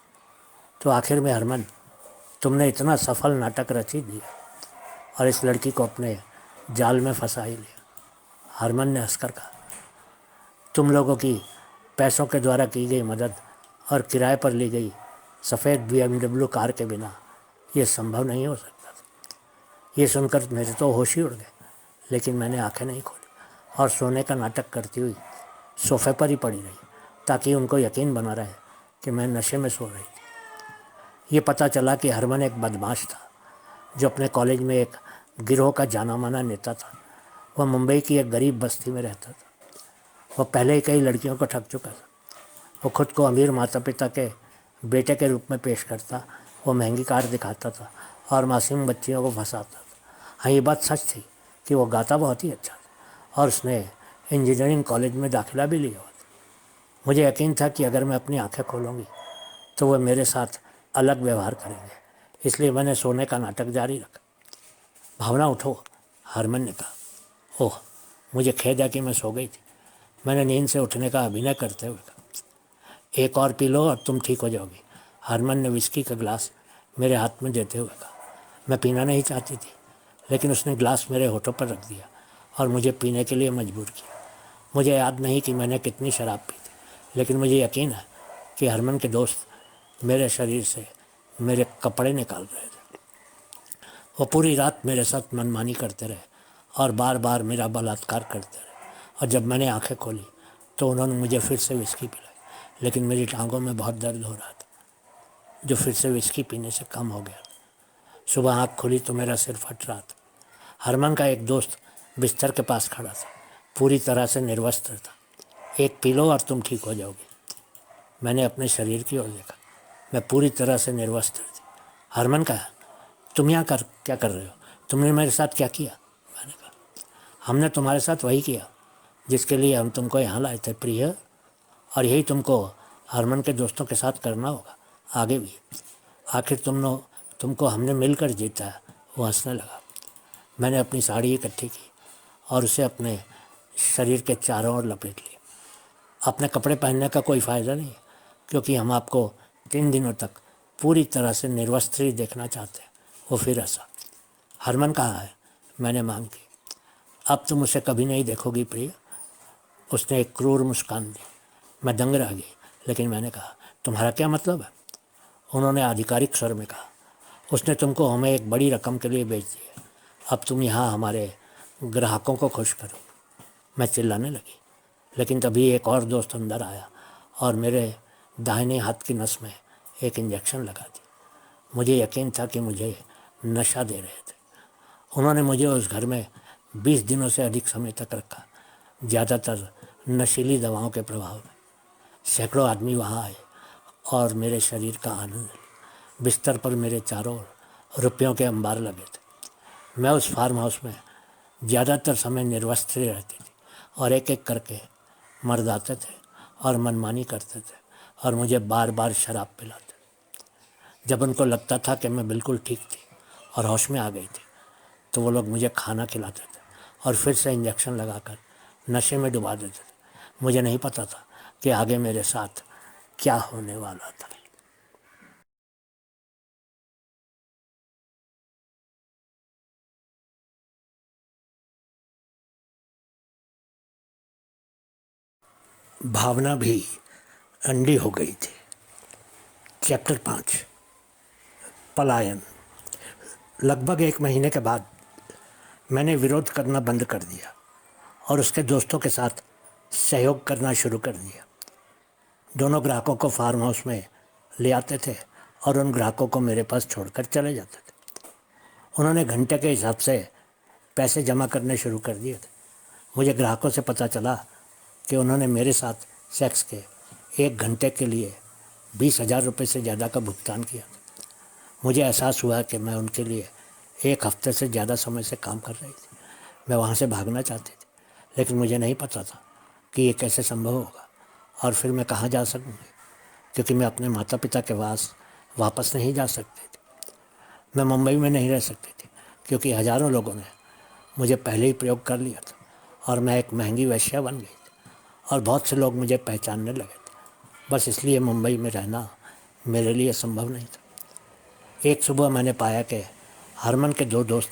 तो आखिर में हरमन, तुमने इतना सफल नाटक रच ही दिया और इस लड़की को अपने जाल में फंसा ही लिया। हरमन ने हंसकर कहा, तुम लोगों की पैसों के द्वारा की गई मदद और किराए पर ली गई सफ़ेद BMW कार के बिना ये संभव नहीं हो सकता था। ये सुनकर मेरे तो होश ही उड़ गए, लेकिन मैंने आंखें नहीं खोली और सोने का नाटक करती हुई सोफे पर ही पड़ी रही, ताकि उनको यकीन बना रहे कि मैं नशे में सो रही थी। ये पता चला कि हरमन एक बदमाश था जो अपने कॉलेज में एक गिरोह का जाना माना नेता था। वह मुंबई की एक गरीब बस्ती में रहता था। वह पहले ही कई लड़कियों को ठग चुका था। वो खुद को अमीर माता पिता के बेटे के रूप में पेश करता। वो महंगी कार दिखाता था और मासूम बच्चियों को फंसाता था। हाँ, ये बात सच थी कि वो गाता बहुत ही अच्छा था और उसने इंजीनियरिंग कॉलेज में दाखिला भी लिया हुआ था। मुझे यकीन था कि अगर मैं अपनी आंखें खोलूँगी तो वह मेरे साथ अलग व्यवहार करेंगे, इसलिए मैंने सोने का नाटक जारी रखा। भावना, उठो, हरमन ने कहा। ओह, मुझे खेद है कि मैं सो गई थी। मैंने नींद से उठने का अभिनय करते हुए कहा। एक और पी लो और तुम ठीक हो जाओगी, हरमन ने विस्की का गिलास मेरे हाथ में देते हुए कहा। मैं पीना नहीं चाहती थी, लेकिन उसने गिलास मेरे होठों पर रख दिया और मुझे पीने के लिए मजबूर किया। मुझे याद नहीं कि मैंने कितनी शराब पी थी, लेकिन मुझे यकीन है कि हरमन के दोस्त मेरे शरीर से मेरे कपड़े निकाल रहे थे। वो पूरी रात मेरे साथ मनमानी करते रहे और बार बार मेरा बलात्कार करते रहे, और जब मैंने आंखें खोली तो उन्होंने मुझे फिर से विस्की पिलाई, लेकिन मेरी टांगों में बहुत दर्द हो रहा था, जो फिर से विस्की पीने से कम हो गया। सुबह आँख खुली तो मेरा सिर फट रहा था। हरमन का एक दोस्त बिस्तर के पास खड़ा था, पूरी तरह से निर्वस्त्र था। एक पी लो और तुम ठीक हो जाओगे। मैंने अपने शरीर की ओर देखा। मैं पूरी तरह से निर्वस्त्र थी। हरमन कहा, तुम यहाँ कर क्या कर रहे हो, तुमने मेरे साथ क्या किया। मैंने कहा हमने तुम्हारे साथ वही किया जिसके लिए हम तुमको यहाँ लाए थे प्रिय, और यही तुमको हरमन के दोस्तों के साथ करना होगा आगे भी। आखिर तुमको हमने मिलकर जीता है। वो हंसने लगा। मैंने अपनी साड़ी इकट्ठी की और उसे अपने शरीर के चारों ओर लपेट लिया। अपने कपड़े पहनने का कोई फ़ायदा नहीं, क्योंकि हम आपको 3 दिनों तक पूरी तरह से निर्वस्त्र ही देखना चाहते हैं। वो फिर हंसा। हरमन कहाँ है, मैंने मांग की। अब तुम उसे कभी नहीं देखोगी प्रिय, उसने एक क्रूर मुस्कान दी। मैं दंग रह गई, लेकिन मैंने कहा तुम्हारा क्या मतलब है। उन्होंने आधिकारिक स्वर में कहा उसने तुमको हमें एक बड़ी रकम के लिए बेच दिया, अब तुम यहाँ हमारे ग्राहकों को खुश करो। मैं चिल्लाने लगी, लेकिन तभी एक और दोस्त अंदर आया और मेरे दाहिने हाथ की नस में एक इंजेक्शन लगा दी। मुझे यकीन था कि मुझे नशा दे रहे थे। उन्होंने मुझे उस घर में 20 दिनों से अधिक समय तक रखा, ज़्यादातर नशीली दवाओं के प्रभाव में। सैकड़ों आदमी वहाँ आए और मेरे शरीर का आनंद लिए। बिस्तर पर मेरे चारों ओर रुपयों के अंबार लगे थे। मैं उस फार्म हाउस में ज़्यादातर समय निर्वस्त्र रहती थी और एक एक करके मर्द आते थे और मनमानी करते थे और मुझे बार बार शराब पिलाते। जब उनको लगता था कि मैं बिल्कुल ठीक थी और होश में आ गई थी, तो वो लोग मुझे खाना खिलाते थे और फिर से इंजेक्शन लगाकर नशे में डुबा देते थे। मुझे नहीं पता था कि आगे मेरे साथ क्या होने वाला था। भावना भी अंधी हो गई थी। चैप्टर 5, पलायन। लगभग 1 महीने के बाद मैंने विरोध करना बंद कर दिया और उसके दोस्तों के साथ सहयोग करना शुरू कर दिया। दोनों ग्राहकों को फार्म हाउस में ले आते थे और उन ग्राहकों को मेरे पास छोड़कर चले जाते थे। उन्होंने घंटे के हिसाब से पैसे जमा करने शुरू कर दिए थे। मुझे ग्राहकों से पता चला कि उन्होंने मेरे साथ सेक्स के 1 घंटे के लिए 20,000 रुपये से ज़्यादा का भुगतान किया। मुझे एहसास हुआ कि मैं उनके लिए 1 हफ्ते से ज़्यादा समय से काम कर रही थी। मैं वहाँ से भागना चाहती थी, लेकिन मुझे नहीं पता था कि ये कैसे संभव होगा और फिर मैं कहाँ जा सकूँगी, क्योंकि मैं अपने माता पिता के पास वापस नहीं जा सकती थी। मैं मुंबई में नहीं रह सकती थी, क्योंकि हज़ारों लोगों ने मुझे पहले ही प्रयोग कर लिया था और मैं एक महंगी वेश्या बन गई थी और बहुत से लोग मुझे पहचानने लगे थे। बस इसलिए मुंबई में रहना मेरे लिए संभव नहीं था। एक सुबह मैंने पाया कि हरमन के 2 दोस्त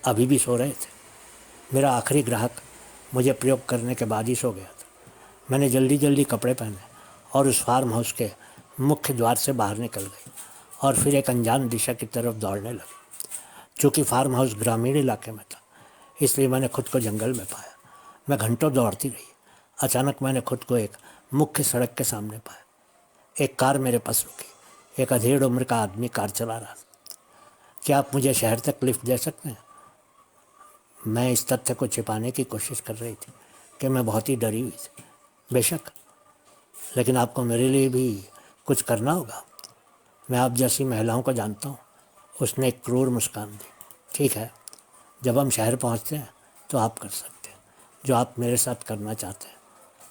अभी भी सो रहे थे। मेरा आखिरी ग्राहक मुझे प्रयोग करने के बाद ही सो गया था। मैंने जल्दी जल्दी कपड़े पहने और उस फार्म हाउस के मुख्य द्वार से बाहर निकल गई और फिर एक अनजान दिशा की तरफ दौड़ने लगी। चूँकि फार्म हाउस ग्रामीण इलाके में था, इसलिए मैंने खुद को जंगल में पाया। मैं घंटों दौड़ती रही। अचानक मैंने खुद को एक मुख्य सड़क के सामने पाया। एक कार मेरे पास रुकी। एक अधेड़ उम्र का आदमी कार चला रहा था। क्या आप मुझे शहर तक लिफ्ट दे सकते हैं। मैं इस तथ्य को छिपाने की कोशिश कर रही थी कि मैं बहुत ही डरी हुई थी। बेशक, लेकिन आपको मेरे लिए भी कुछ करना होगा। मैं आप जैसी महिलाओं को जानता हूँ। उसने एक क्रूर मुस्कान दी। ठीक है, जब हम शहर पहुँचते हैं तो आप कर सकते हैं जो आप मेरे साथ करना चाहते हैं।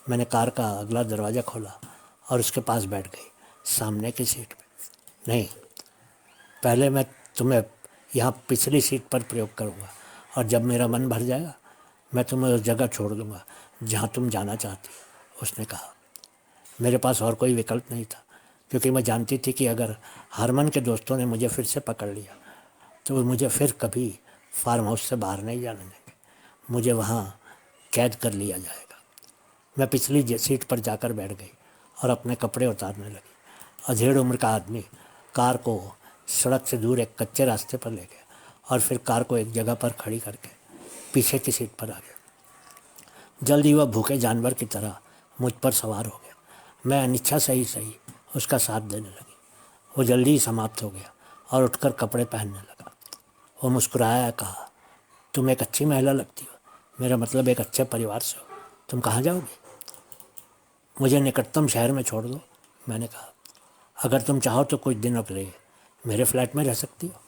मैंने कार का अगला दरवाज़ा खोला और उसके पास बैठ गई, सामने की सीट पे। नहीं, पहले मैं तुम्हें यहाँ पिछली सीट पर प्रयोग करूँगा और जब मेरा मन भर जाएगा मैं तुम्हें उस जगह छोड़ दूँगा जहाँ तुम जाना चाहती हो, उसने कहा। मेरे पास और कोई विकल्प नहीं था, क्योंकि मैं जानती थी कि अगर हरमन के दोस्तों ने मुझे फिर से पकड़ लिया तो वो मुझे फिर कभी फार्म हाउस से बाहर नहीं जाने देंगे। मुझे वहाँ कैद कर लिया जाएगा। मैं पिछली सीट पर जाकर बैठ गई और अपने कपड़े उतारने लगी। अधेड़ उम्र का आदमी कार को सड़क से दूर एक कच्चे रास्ते पर ले गया और फिर कार को एक जगह पर खड़ी करके पीछे की सीट पर आ गया। जल्द ही वह भूखे जानवर की तरह मुझ पर सवार हो गया। मैं अनिच्छा से ही सही उसका साथ देने लगी। वो जल्दी ही समाप्त हो गया और उठकर कपड़े पहनने लगा। वो मुस्कुराया, कहा, तुम एक अच्छी महिला लगती हो। मेरा मतलब एक अच्छे परिवार से हो। तुम कहाँ जाओगे। मुझे निकटतम शहर में छोड़ दो, मैंने कहा। अगर तुम चाहो तो कुछ दिनों के लिए मेरे फ्लैट में रह सकती हो।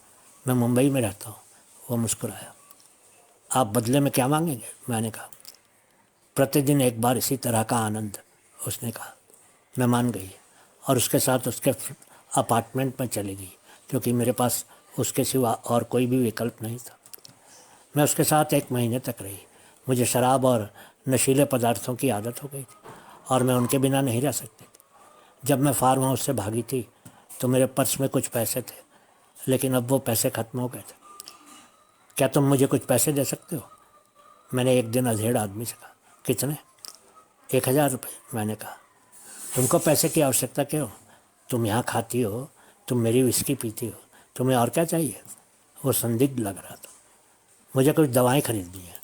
मैं मुंबई में रहता हूँ। वो मुस्कुराया। आप बदले में क्या मांगेंगे? मैंने कहा, प्रतिदिन एक बार इसी तरह का आनंद। उसने कहा। मैं मान गई और उसके साथ उसके अपार्टमेंट में चली गई, क्योंकि मेरे पास उसके सिवा और कोई भी विकल्प नहीं था। मैं उसके साथ 1 महीने तक रही। मुझे शराब और नशीले पदार्थों की आदत हो गई थी और मैं उनके बिना नहीं रह सकती थी। जब मैं फार्म हाउस से भागी थी तो मेरे पर्स में कुछ पैसे थे, लेकिन अब वो पैसे खत्म हो गए थे। क्या तुम मुझे कुछ पैसे दे सकते हो? मैंने एक दिन अधेड़ आदमी से कहा। कितने? 1,000 रुपये। मैंने कहा, तुमको पैसे की आवश्यकता क्यों? तुम यहाँ खाती हो, तुम मेरी विस्की पीती हो, तुम्हें और क्या चाहिए? वो संदिग्ध लग रहा था। मुझे कुछ दवाएं खरीदनी है।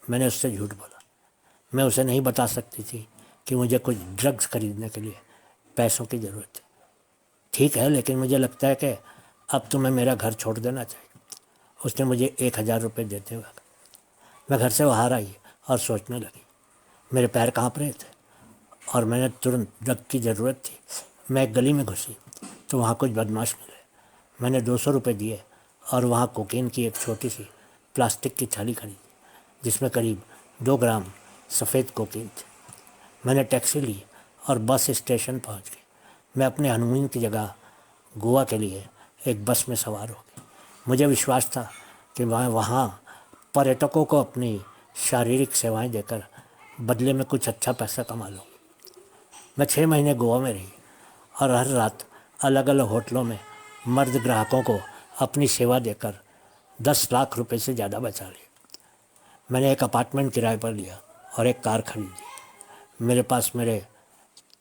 मैंने उससे झूठ बोला। मैं उसे नहीं बता सकती थी कि मुझे कुछ ड्रग्स खरीदने के लिए पैसों की ज़रूरत है। ठीक है, लेकिन मुझे लगता है कि अब तुम्हें मेरा घर छोड़ देना चाहिए। उसने मुझे 1,000 रुपये देते हुए कहा। मैं घर से बाहर आई और सोचने लगी। मेरे पैर कांप रहे थे और मैंने तुरंत ड्रग की ज़रूरत थी। मैं एक गली में घुसी तो वहाँ कुछ बदमाश मिले। मैंने 200 रुपये दिए और वहाँ कोकीन की एक छोटी सी प्लास्टिक की थैली खरीदी, जिसमें करीब 2 ग्राम सफ़ेद कोकीन थी। मैंने टैक्सी ली और बस स्टेशन पहुँच गई। मैं अपने हनीमून की जगह गोवा के लिए एक बस में सवार हो गई। मुझे विश्वास था कि मैं वहाँ पर्यटकों को अपनी शारीरिक सेवाएं देकर बदले में कुछ अच्छा पैसा कमा लूँ। मैं 6 महीने गोवा में रही और हर रात अलग अलग होटलों में मर्द ग्राहकों को अपनी सेवा देकर 10 लाख रुपए से ज़्यादा बचा लिए। मैंने एक अपार्टमेंट किराए पर लिया और एक कार खरीदी। मेरे पास मेरे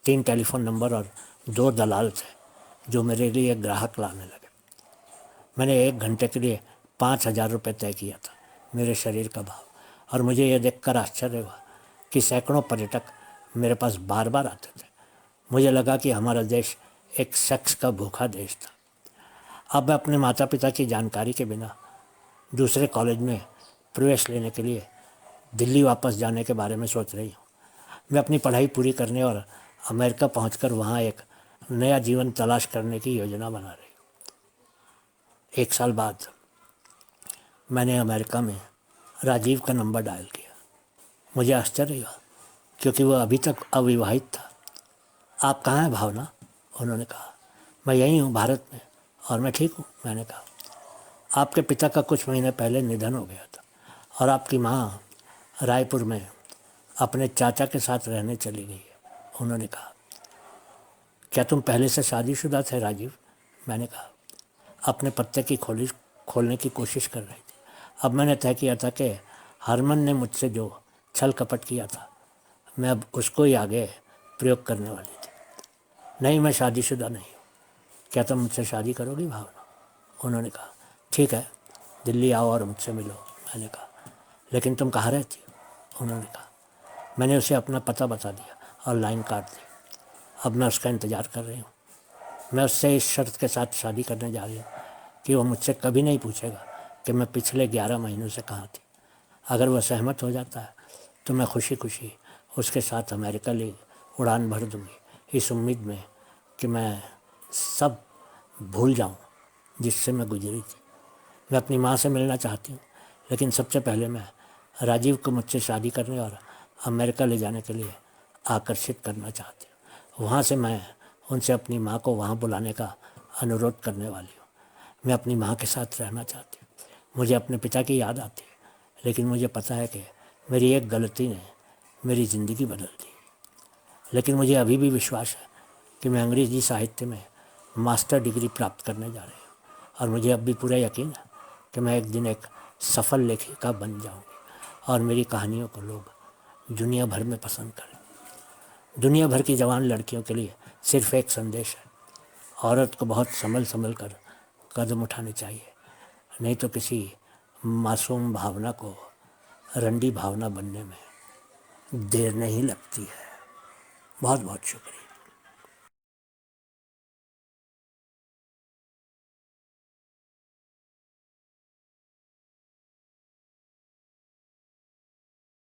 3 टेलीफोन नंबर और 2 दलाल थे जो मेरे लिए ग्राहक लाने लगे। मैंने 1 घंटे के लिए 5,000 रुपये तय किया था, मेरे शरीर का भाव। और मुझे यह देखकर आश्चर्य हुआ कि सैकड़ों पर्यटक मेरे पास बार बार आते थे। मुझे लगा कि हमारा देश एक सेक्स का भूखा देश था। अब मैं अपने माता पिता की जानकारी के बिना दूसरे कॉलेज में प्रवेश लेने के लिए दिल्ली वापस जाने के बारे में सोच रही हूँ। मैं अपनी पढ़ाई पूरी करने और अमेरिका पहुंचकर वहाँ एक नया जीवन तलाश करने की योजना बना रही हूँ। 1 साल बाद मैंने अमेरिका में राजीव का नंबर डायल किया। मुझे आश्चर्य हुआ क्योंकि वह अभी तक अविवाहित था। आप कहाँ हैं भावना? उन्होंने कहा। मैं यहीं हूँ, भारत में, और मैं ठीक हूँ। मैंने कहा, आपके पिता का कुछ महीने पहले निधन हो गया था और आपकी माँ रायपुर में अपने चाचा के साथ रहने चली गई है। उन्होंने कहा, क्या तुम पहले से शादीशुदा थे राजीव? मैंने कहा, अपने पत्ते की खोलने की कोशिश कर रही थी। अब मैंने तय किया था कि हरमन ने मुझसे जो छल कपट किया था, मैं अब उसको ही आगे प्रयोग करने वाली थी। नहीं, मैं शादीशुदा नहीं हूँ। क्या तुम मुझसे शादी करोगी भावना? उन्होंने कहा, ठीक है, दिल्ली आओ और मुझसे मिलो। मैंने कहा, लेकिन तुम कहाँ रहती हो? उन्होंने कहा। मैंने उसे अपना पता बता दिया और लाइन काट दी। अब मैं उसका इंतज़ार कर रही हूँ। मैं उससे इस शर्त के साथ शादी करने जा रही हूँ कि वो मुझसे कभी नहीं पूछेगा कि मैं पिछले 11 महीनों से कहाँ थी। अगर वह सहमत हो जाता है तो मैं खुशी खुशी उसके साथ अमेरिका ले उड़ान भर दूँगी, इस उम्मीद में कि मैं सब भूल जाऊँ जिससे मैं गुजरी थी। मैं अपनी माँ से मिलना चाहती हूँ, लेकिन सबसे पहले मैं राजीव को मुझसे शादी करने और अमेरिका ले जाने के लिए आकर्षित करना चाहती हूँ। वहाँ से मैं उनसे अपनी माँ को वहाँ बुलाने का अनुरोध करने वाली हूँ। मैं अपनी माँ के साथ रहना चाहती हूँ। मुझे अपने पिता की याद आती है, लेकिन मुझे पता है कि मेरी एक गलती ने मेरी ज़िंदगी बदल दी। लेकिन मुझे अभी भी विश्वास है कि मैं अंग्रेज़ी साहित्य में मास्टर डिग्री प्राप्त करने जा रही हूँ और मुझे अब भी पूरा यकीन है कि मैं एक दिन एक सफल लेखिका बन जाऊँगी और मेरी कहानियों को लोग दुनिया भर में पसंद करें। दुनिया भर की जवान लड़कियों के लिए सिर्फ एक संदेश है, औरत को बहुत संभल संभल कर कदम उठाने चाहिए, नहीं तो किसी मासूम भावना को रंडी भावना बनने में देर नहीं लगती है। बहुत बहुत शुक्रिया।